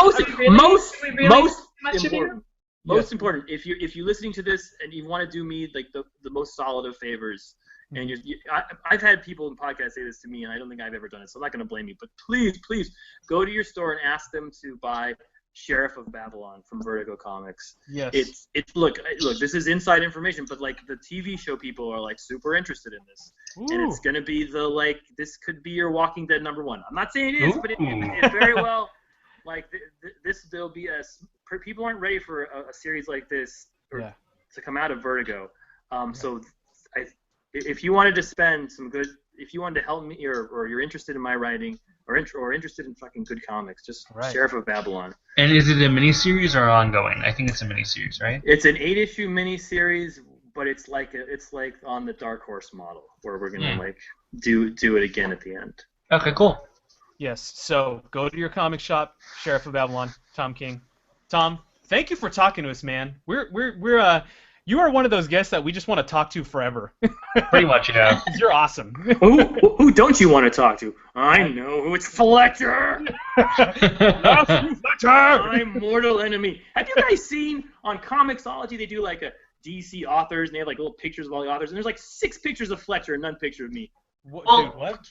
most important, if you're listening to this and you want to do me like the most solid of favors, And I've had people in podcasts say this to me, and I don't think I've ever done it, so I'm not going to blame you. But please go to your store and ask them to buy Sheriff of Babylon from Vertigo Comics.
Yes.
It's look. This is inside information, but like the TV show people are like super interested in this, and it's going to be this could be your Walking Dead #1. I'm not saying it is, but it very well there'll be people aren't ready for a series like this to come out of Vertigo. So if you wanted to spend if you wanted to help me or you're interested in my writing or interested in fucking good comics, just Sheriff of Babylon.
And is it a miniseries or ongoing? I think it's a miniseries, right?
It's an 8-issue miniseries, but it's like on the Dark Horse model where we're gonna do it again at the end.
Okay, cool.
Yes. So go to your comic shop, Sheriff of Babylon, Tom King. Tom, thank you for talking to us, man. You are one of those guests that we just want to talk to forever.
Pretty much, yeah.
You're awesome.
Who don't you want to talk to? I know who it's Fletcher.
Fletcher.
My mortal enemy. Have you guys seen on Comixology they do like a DC authors and they have like little pictures of all the authors and there's like 6 pictures of Fletcher and none picture of me.
Dude, what?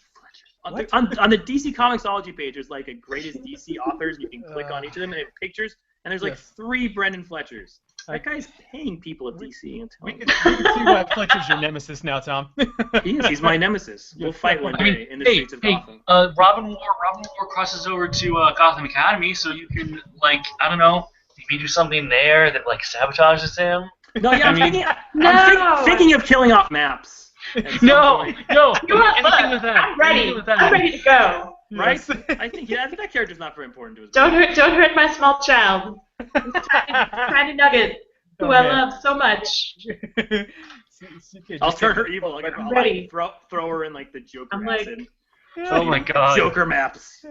On the DC Comixology page, there's like a greatest DC authors. You can click on each of them and they have pictures. And there's like 3 Brendan Fletchers. That guy's paying people at DC.
We can see why Fletcher's your nemesis now, Tom.
He is. He's my nemesis. We'll fight one day in the streets of Gotham.
Robin War crosses over to Gotham Academy, so you can I don't know, maybe do something there that sabotages him.
No, yeah, I'm thinking of killing off maps.
No.
Anything with that. I'm ready. I'm ready to go.
Right? I think that character's not very important to us.
Don't hurt my small child. Tiny nugget, who I love so much.
I'll turn her evil.
I'm ready.
Throw her in the Joker acid.
Oh my God.
Joker maps.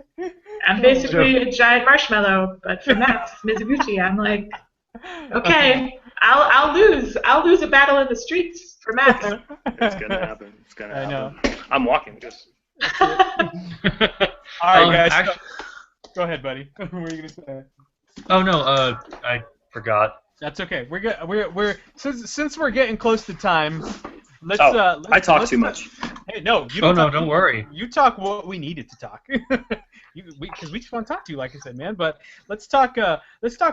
I'm basically a giant marshmallow, but for maps, Mizuguchi. I'm like, okay, I'll lose. I'll lose a battle in the streets for maps.
It's gonna happen.
I know.
I'm walking. Just.
All right, guys. Go ahead, buddy. What were you gonna say?
Oh no, I forgot.
That's okay. We're since we're getting close to time.
I talk too much.
Hey, no, you don't.
Don't worry.
You talk what we needed to talk. Because we just want to talk to you, like I said, man. But let's talk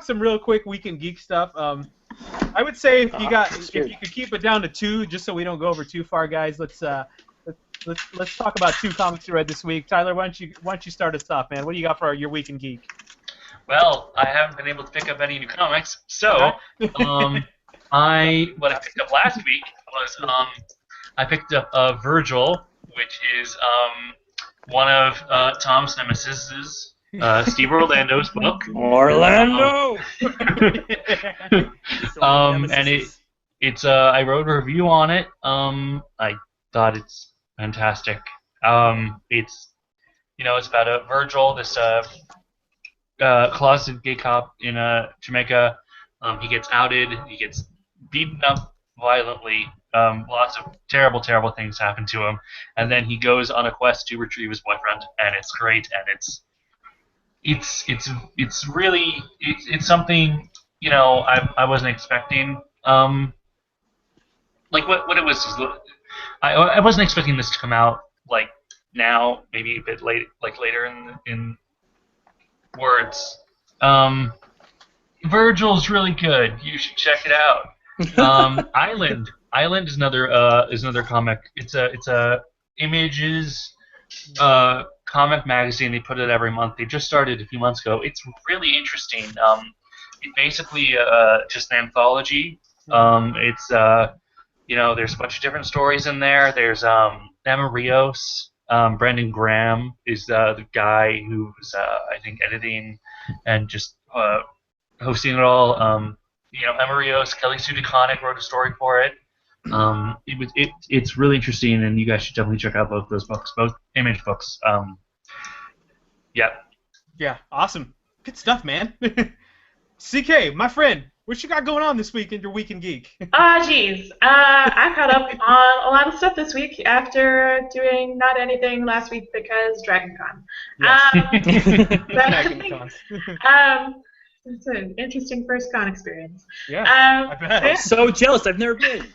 some real quick Weekend Geek stuff. I would say if you could keep it down to 2, just so we don't go over too far, guys. Let's talk about 2 comics you read this week. Tyler, why don't you start us off, man? What do you got for your Weekend Geek?
Well, I haven't been able to pick up any new comics, so what I picked up last week was I picked up Virgil, which is one of Tom's nemesis, Steve Orlando's book.
Orlando.
And it's I wrote a review on it. I thought it's fantastic. It's about a Virgil, this closeted gay cop in Jamaica. He gets outed. He gets beaten up violently. Lots of terrible things happen to him, and then he goes on a quest to retrieve his boyfriend, and it's great, and it's really something I wasn't expecting. What it was is I wasn't expecting this to come out now, maybe a bit late, later in words. Virgil's really good. You should check it out. Island is another comic. It's a Images comic magazine. They put it every month. They just started a few months ago. It's really interesting. It's basically just an anthology. It's there's a bunch of different stories in there. There's Emma Rios. Brendan Graham is the guy who's I think editing and just hosting it all. Emma Rios, Kelly Sue DeConnick wrote a story for it. It's really interesting, and you guys should definitely check out both those books, both Image books.
Yeah, awesome, good stuff, man. CK, my friend, what you got going on this week in your Weekend Geek?
Geez. I caught up on a lot of stuff this week after doing not anything last week because DragonCon.
DragonCon.
It's an interesting first con experience.
Yeah, I bet.
I'm so jealous. I've never been.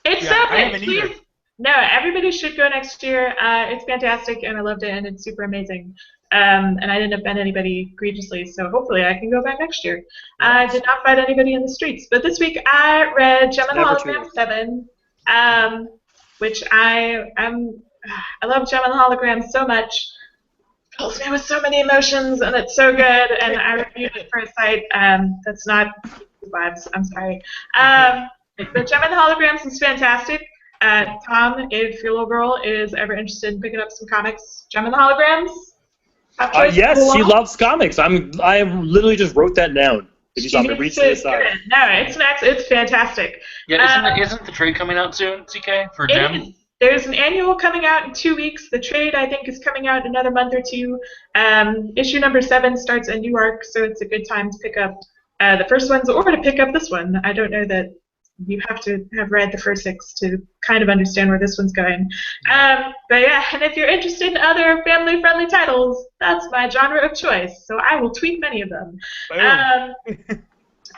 It's
I
epic.
haven't either.
No, everybody should go next year. It's fantastic, and I loved it, and it's super amazing. And I didn't offend anybody egregiously, so hopefully I can go back next year. I did not fight anybody in the streets, but this week I read Gem and
Never
Hologram
true.
7, which I love Gem and Hologram so much. It fills me with so many emotions, and it's so good. And I reviewed it for a site that's not Vibes. I'm sorry. But Gem and Holograms is fantastic. Tom, if your little girl is ever interested in picking up some comics, Gem and Holograms.
Yes, she loves comics. I literally just wrote that down. If you saw me reach to the side.
No, it's fantastic.
Yeah, isn't the trade coming out soon, CK, for Gem?
There's an annual coming out in 2 weeks. The trade, I think, is coming out in another month or two. Issue number 7 starts a new arc, so it's a good time to pick up the first ones or to pick up this one. I don't know that you have to have read the first 6 to kind of understand where this one's going. But yeah, and if you're interested in other family-friendly titles, that's my genre of choice, so I will tweet many of them.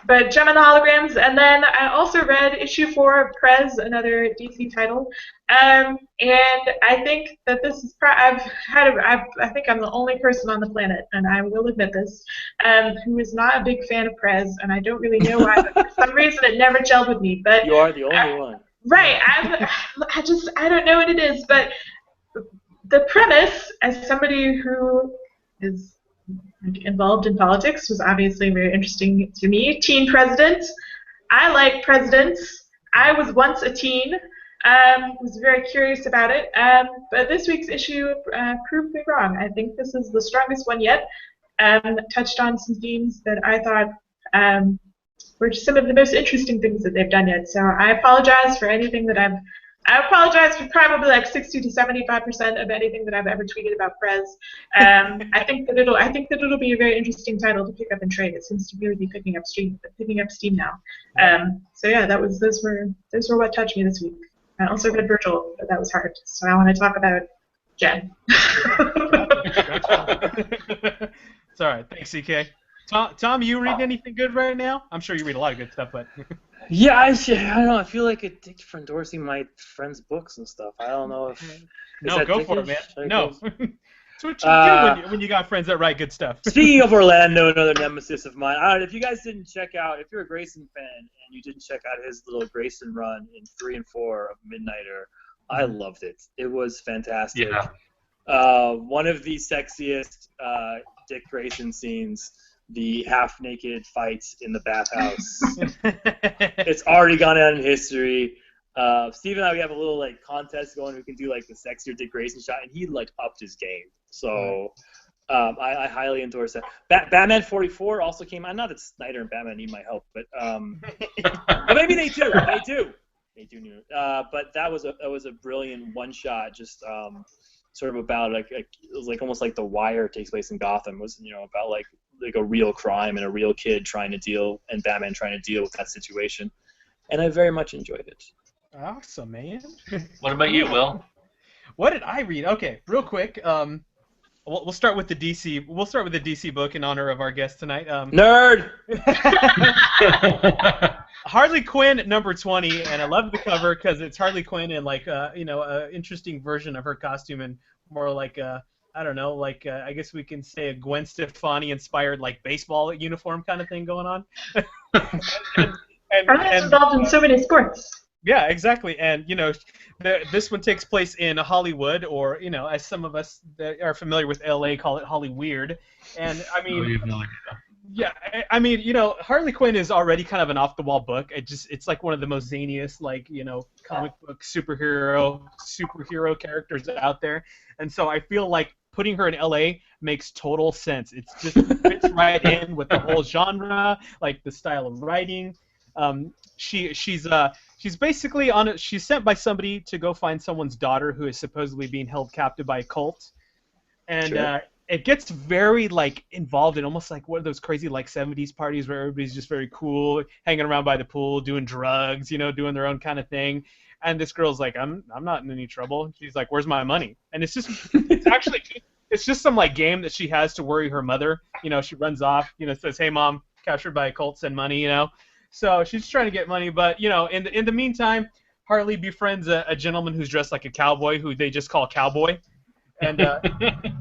But Gem and the Holograms, and then I also read issue 4 of Prez, another DC title, and I think that this is I think I'm the only person on the planet, and I will admit this, who is not a big fan of Prez, and I don't really know why, but for some reason it never gelled with me. But
you are the only one.
Right, I don't know what it is, but the premise, as somebody who is involved in politics, was obviously very interesting to me. Teen president. I like presidents. I was once a teen. Was very curious about it. But this week's issue proved me wrong. I think this is the strongest one yet. Touched on some themes that I thought were some of the most interesting things that they've done yet. So I apologize for anything that I apologize for probably like 60 to 75% of anything that I've ever tweeted about Prez. I think that it'll be a very interesting title to pick up and trade. It seems to really be picking up steam now. So yeah, those were what touched me this week. I also read Virgil, but that was hard. So I want to talk about Jen.
It's all right. Thanks, CK. Tom, you reading anything good right now? I'm sure you read a lot of good stuff, but
yeah, I don't know. I feel like addicted for endorsing my friends' books and stuff. I don't know if
no, go for it, man. No, it's what you do when you got friends that write good stuff.
Speaking of Orlando, another nemesis of mine. All right, if you guys didn't check out, if you're a Grayson fan and you didn't check out his little Grayson run in 3 and 4 of Midnighter, I loved it. It was fantastic.
Yeah.
One of the sexiest Dick Grayson scenes. The half-naked fights in the bathhouse. It's already gone down in history. Steve and I, we have a little contest going. We can do the sexier Dick Grayson shot, and he upped his game. So I highly endorse that. Batman 44 also came out. Not that Snyder and Batman need my help, but maybe they do. They do need. But that was a brilliant one shot. Just sort of about it was almost like The Wire takes place in Gotham. It was about like a real crime and a real kid and Batman trying to deal with that situation. And I very much enjoyed it.
Awesome, man.
What about you, Will?
What did I read? Okay, real quick. We'll start with the DC. We'll start with the DC book in honor of our guest tonight.
Nerd.
Harley Quinn number 20, and I love the cover because it's Harley Quinn in an interesting version of her costume and more like I don't know, I guess we can say a Gwen Stefani inspired baseball uniform kind of thing going on.
Harley's involved in so many sports.
Yeah, exactly. And this one takes place in Hollywood, or as some of us that are familiar with LA call it Hollyweird. And I mean, yeah, I mean, Harley Quinn is already kind of an off the wall book. It's like one of the most zaniest comic book superhero characters out there. And so I feel like putting her in LA makes total sense. It's just fits right in with the whole genre, the style of writing. She's basically she's sent by somebody to go find someone's daughter who is supposedly being held captive by a cult, and sure. It gets very involved in almost like one of those crazy 70s parties where everybody's just very cool, hanging around by the pool, doing drugs, doing their own kind of thing. And this girl's like, I'm not in any trouble. She's like, where's my money? And it's just some game that she has to worry her mother. She runs off, says, hey mom, captured by a cult, send money, So she's trying to get money, but in the meantime, Harley befriends a gentleman who's dressed like a cowboy, who they just call Cowboy. And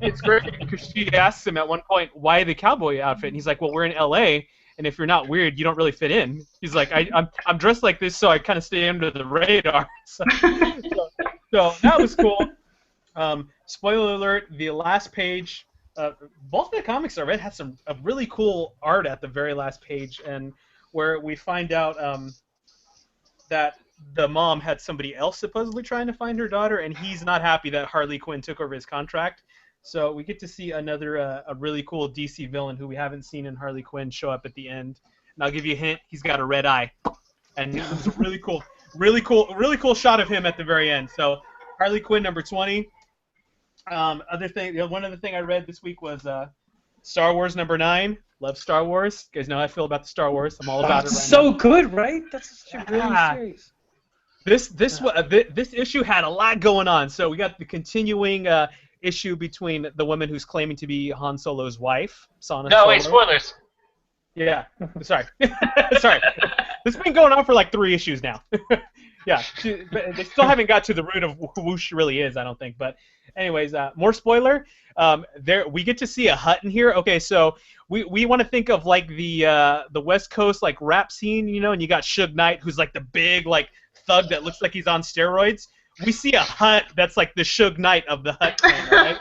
it's great because she asks him at one point, why the cowboy outfit? And he's like, well, we're in L.A., and if you're not weird, you don't really fit in. He's like, I'm dressed like this so I kind of stay under the radar. So that was cool. Spoiler alert, the last page, both the comics I read had some really cool art at the very last page, and where we find out that the mom had somebody else supposedly trying to find her daughter, and he's not happy that Harley Quinn took over his contract. So we get to see another a really cool DC villain who we haven't seen in Harley Quinn show up at the end. And I'll give you a hint: he's got a red eye, and it was a really cool shot of him at the very end. So Harley Quinn number 20. One other thing I read this week was Star Wars number 9. Love Star Wars. You guys know how I feel about the Star Wars. I'm all about it right now.
So good, right? That's such a really series.
This issue had a lot going on. So we got the continuing issue between the woman who's claiming to be Han Solo's wife, Sana Solo.
Wait, spoilers.
Yeah, sorry. Sorry. This has been going on for like 3 issues now. Yeah, they still haven't got to the root of who she really is, I don't think. But anyways, more spoiler. We get to see a hut in here. Okay, so we want to think of like the West Coast like rap scene, you know, and you got Suge Knight, who's like the big like thug that looks like he's on steroids. We see a hut that's like the Suge Knight of the hut clan, right?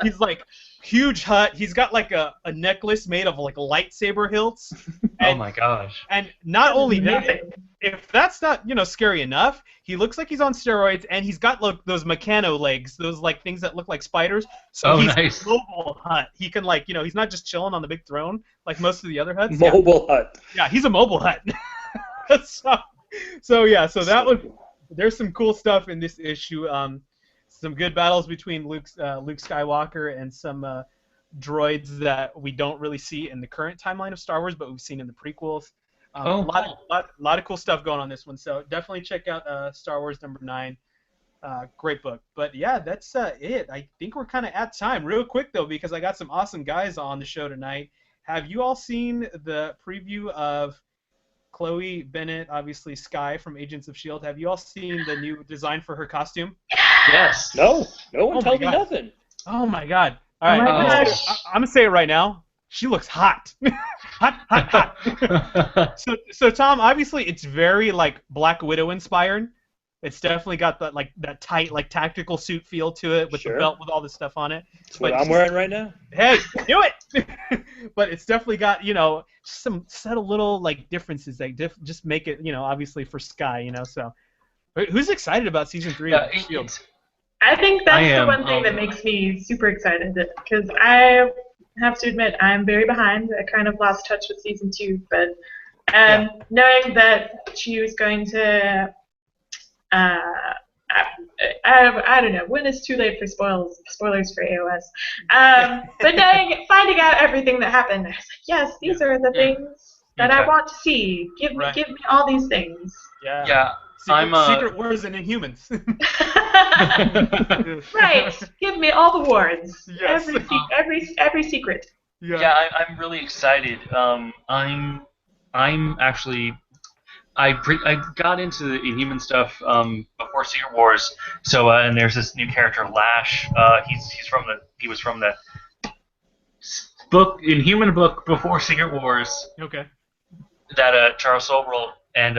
He's like huge hut. He's got like a necklace made of like lightsaber hilts.
Oh my gosh.
And not only that, if that's not, scary enough, he looks like he's on steroids, and he's got like those Meccano legs, those like things that look like spiders. So he's
nice.
A mobile hut. He can like, he's not just chilling on the big throne like most of the other huts.
Mobile hut.
Yeah, he's a mobile hut. So that was. There's some cool stuff in this issue. Some good battles between Luke Skywalker and some droids that we don't really see in the current timeline of Star Wars, but we've seen in the prequels. A lot of cool stuff going on this one. So definitely check out Star Wars number 9. Great book. But yeah, that's it. I think we're kind of at time. Real quick though, because I got some awesome guys on the show tonight. Have you all seen the preview of Chloe Bennett, obviously Sky from Agents of S.H.I.E.L.D.? Have you all seen the new design for her costume?
Yes.
No one told me nothing.
Oh my god. All right, I'm going to say it right now. She looks hot. hot. So Tom, obviously it's very like Black Widow inspired. It's definitely got that tight like tactical suit feel to it with the belt with all this stuff on it.
That's what I'm wearing right now.
Hey, do it! But it's definitely got some subtle little like differences that just make it obviously for Sky So who's excited about season 3 of S.H.I.E.L.D.?
I think that's the one thing that makes me super excited, because I have to admit I'm very behind. I kind of lost touch with season 2, but knowing that she was going to I don't know when it's too late for spoilers for AOS. But finding out everything that happened, I was like, yes, these are the things that I want to see. Give me all these things.
Yeah.
Secret Wars and Inhumans.
Right.
Give me all the wards.
Yes.
Every secret.
Yeah, I'm really excited. I'm actually. I got into the Inhuman stuff before Secret Wars. So and there's this new character Lash. He was from the book Inhuman book before Secret Wars.
Okay.
That Charles Soule wrote, and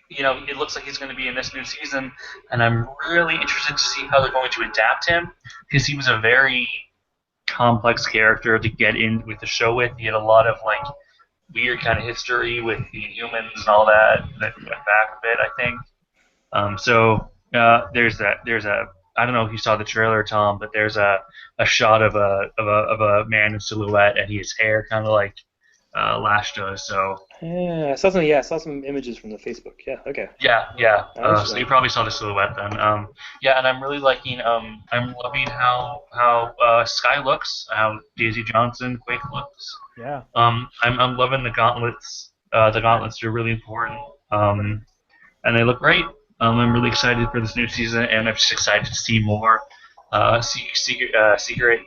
it looks like he's going to be in this new season, and I'm really interested to see how they're going to adapt him, because he was a very complex character to get in with the show with. He had a lot of like weird kind of history with the Inhumans and all that went back a bit, I think. So there's a I don't know if you saw the trailer, Tom, but there's a shot of a man in silhouette, and his hair kind of like Lash does. So
I saw some images from the Facebook. Yeah, okay.
Yeah. So you probably saw the silhouette then. And I'm really liking. I'm loving how Sky looks, how Daisy Johnson Quake looks.
Yeah.
I'm loving the gauntlets. The gauntlets are really important. And they look great. I'm really excited for this new season, and I'm just excited to see more Secret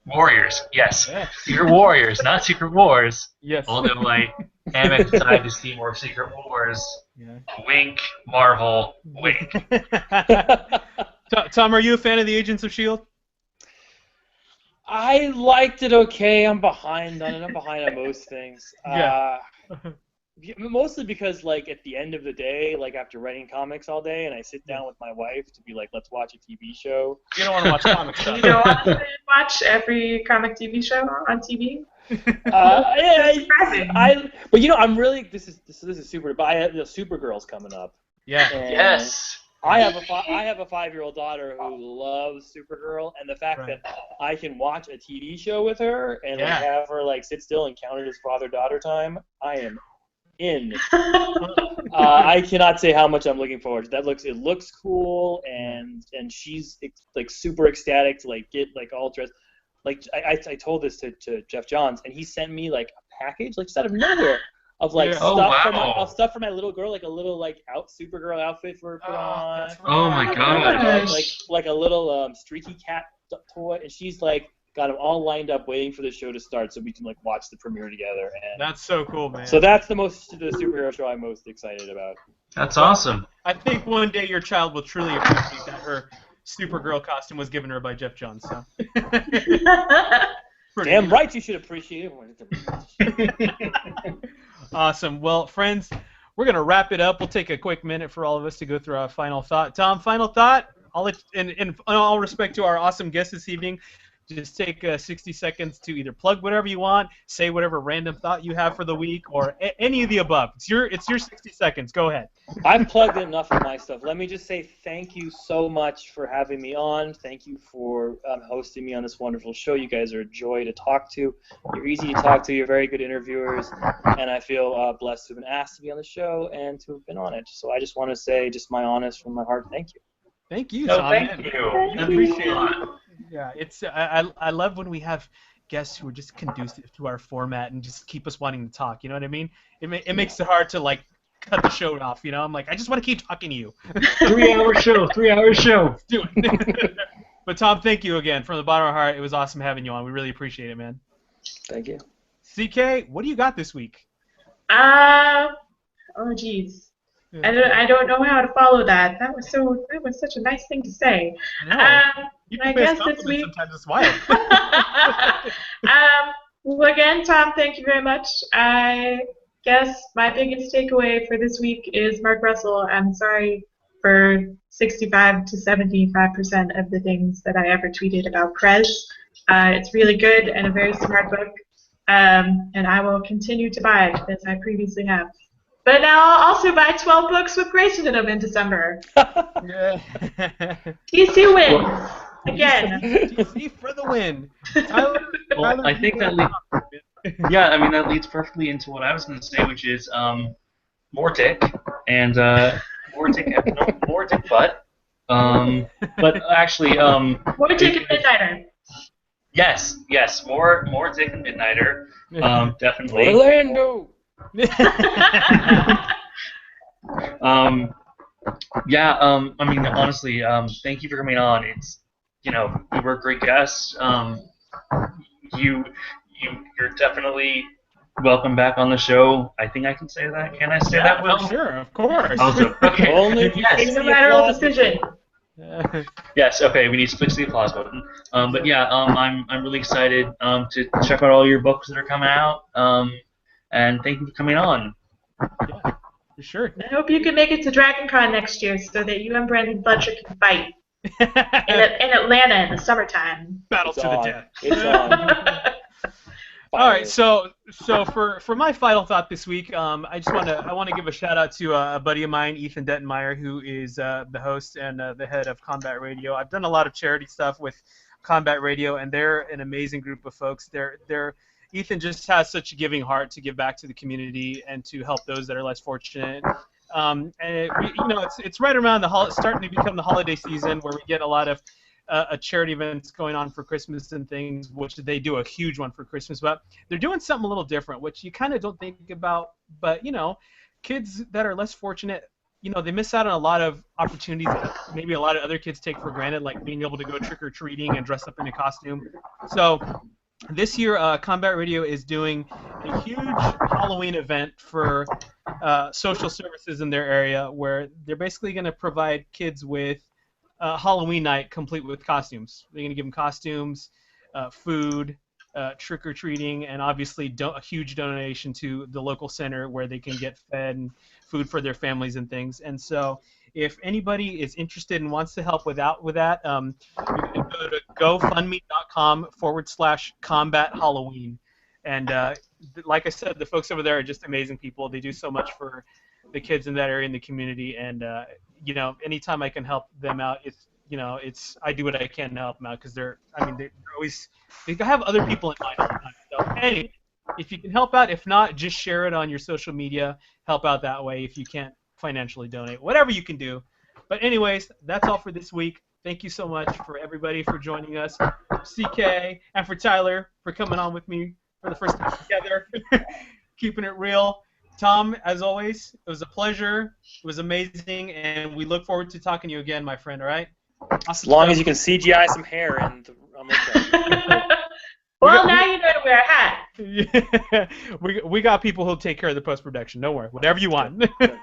Warriors. Yes, yeah. Secret Warriors, not Secret Wars.
Yes.
Although I am excited to see more Secret Wars.
Yeah.
Wink, Marvel, wink.
Tom, are you a fan of the Agents of S.H.I.E.L.D.?
I liked it okay. I'm behind on it. I'm behind on most things.
Yeah.
Mostly because, like, at the end of the day, like, after writing comics all day, and I sit down with my wife to be like, let's watch a TV show.
You don't want to watch comics stuff.
You don't want to watch every comic TV show on TV?
But you know, I'm really this is super. But Supergirl's coming up.
Yeah.
And
Yes.
I have a 5-year-old daughter who loves Supergirl, and the fact that I can watch a TV show with her and like, have her like sit still and count it as father-daughter time, I am in. I cannot say how much I'm looking forward to that. It looks cool, and she's like super ecstatic to like get like all dressed. Like I told this to Jeff Johns, and he sent me like a package like just out of nowhere of like stuff for my little girl, like a little like Supergirl outfit for her to put on.
Oh my god!
Like a little streaky cat toy, and she's like got them all lined up, waiting for the show to start so we can like watch the premiere together. And
that's so cool, man.
So that's the superhero show I'm most excited about.
That's awesome.
I think one day your child will truly appreciate that her Supergirl costume was given her by Jeff Johns. So.
Damn right you should appreciate
it. Awesome. Well, friends, we're going to wrap it up. We'll take a quick minute for all of us to go through our final thought. Tom, final thought? I'll let, in all respect to our awesome guest this evening, just take 60 seconds to either plug whatever you want, say whatever random thought you have for the week, or any of the above. It's your 60 seconds. Go ahead.
I've plugged enough of my stuff. Let me just say thank you so much for having me on. Thank you for hosting me on this wonderful show. You guys are a joy to talk to. You're easy to talk to. You're very good interviewers, and I feel blessed to have been asked to be on the show and to have been on it. So I just want to say, just my honest from my heart, thank you.
Thank you, Tom.
Thank you. I appreciate it.
Yeah, it's I love when we have guests who are just conducive to our format and just keep us wanting to talk. You know what I mean? It makes it hard to like cut the show off. You know, I'm like, I just want to keep talking to you.
3-hour show. 3-hour show.
Let's do it. But Tom, thank you again from the bottom of our heart. It was awesome having you on. We really appreciate it, man.
Thank you.
CK, what do you got this week?
Oh geez. I don't know how to follow that. That was such a nice thing to say. I guess this week.
Sometimes it's wild.
Well, again, Tom, thank you very much. I guess my biggest takeaway for this week is Mark Russell. I'm sorry for 65 to 75% of the things that I ever tweeted about Krez. It's really good and a very smart book, and I will continue to buy it as I previously have. But now I'll also buy 12 books with Grayson in them in December. DC wins. Again.
DC for the win. Tyler,
I think that leads perfectly into what I was going to say, which is more dick and more dick butt. But actually,
more dick and Midnighter.
Yes, more dick and Midnighter. Definitely.
Orlando.
I mean, honestly, thank you for coming on. It's, you were a great guest. You're definitely welcome back on the show. I think I can say that. Can I say that? Well,
sure, of course.
Also, okay.
Only if you
It's a lateral decision.
Yes. Okay. We need to fix the applause button. But yeah, I'm really excited to check out all your books that are coming out. And thank you for coming on.
Yeah, for sure.
I hope you can make it to Dragon Con next year so that you and Brandon Fletcher can fight in Atlanta in the summertime.
Battle to the death.
It's on.
All right, so for my final thought this week, I want to give a shout out to a buddy of mine, Ethan Dettenmeyer, who is the host and the head of Combat Radio. I've done a lot of charity stuff with Combat Radio, and they're an amazing group of folks. Ethan just has such a giving heart to give back to the community and to help those that are less fortunate. And it's right around starting to become the holiday season where we get a lot of charity events going on for Christmas and things, which they do a huge one for Christmas. But they're doing something a little different, which you kind of don't think about. But kids that are less fortunate, they miss out on a lot of opportunities that maybe a lot of other kids take for granted, like being able to go trick or treating and dress up in a costume. So this year, Combat Radio is doing a huge Halloween event for social services in their area where they're basically going to provide kids with Halloween night complete with costumes. They're going to give them costumes, food, trick-or-treating, and obviously a huge donation to the local center where they can get fed and food for their families and things. And so if anybody is interested and wants to help with that, you can go to gofundme.com/combat Halloween. And like I said, the folks over there are just amazing people. They do so much for the kids in that area in the community. And, anytime I can help them out, I do what I can to help them out because they have other people in mind all the time. So anyway, if you can help out, if not, just share it on your social media. Help out that way if you can't financially donate, whatever you can do. But anyways, that's all for this week. Thank you so much for everybody for joining us, CK, and for Tyler for coming on with me for the first time together, keeping it real. Tom, as always, it was a pleasure. It was amazing, and we look forward to talking to you again, my friend, all right?
As long as you can CGI some hair, and I'm okay.
Well, now you know to wear a hat.
Yeah. we got people who'll take care of the post-production. Don't worry. Whatever you want.
Good. All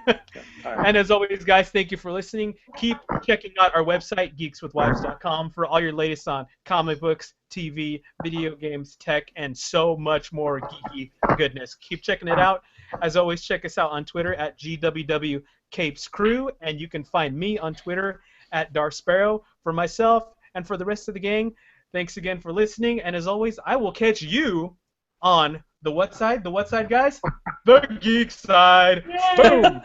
right.
And as always, guys, thank you for listening. Keep checking out our website, geekswithwives.com, for all your latest on comic books, TV, video games, tech, and so much more geeky goodness. Keep checking it out. As always, check us out on Twitter at GWWCapesCrew, and you can find me on Twitter at Darth Sparrow. For myself and for the rest of the gang, thanks again for listening, and as always, I will catch you on the what side? The what side, guys? The geek side. Boom!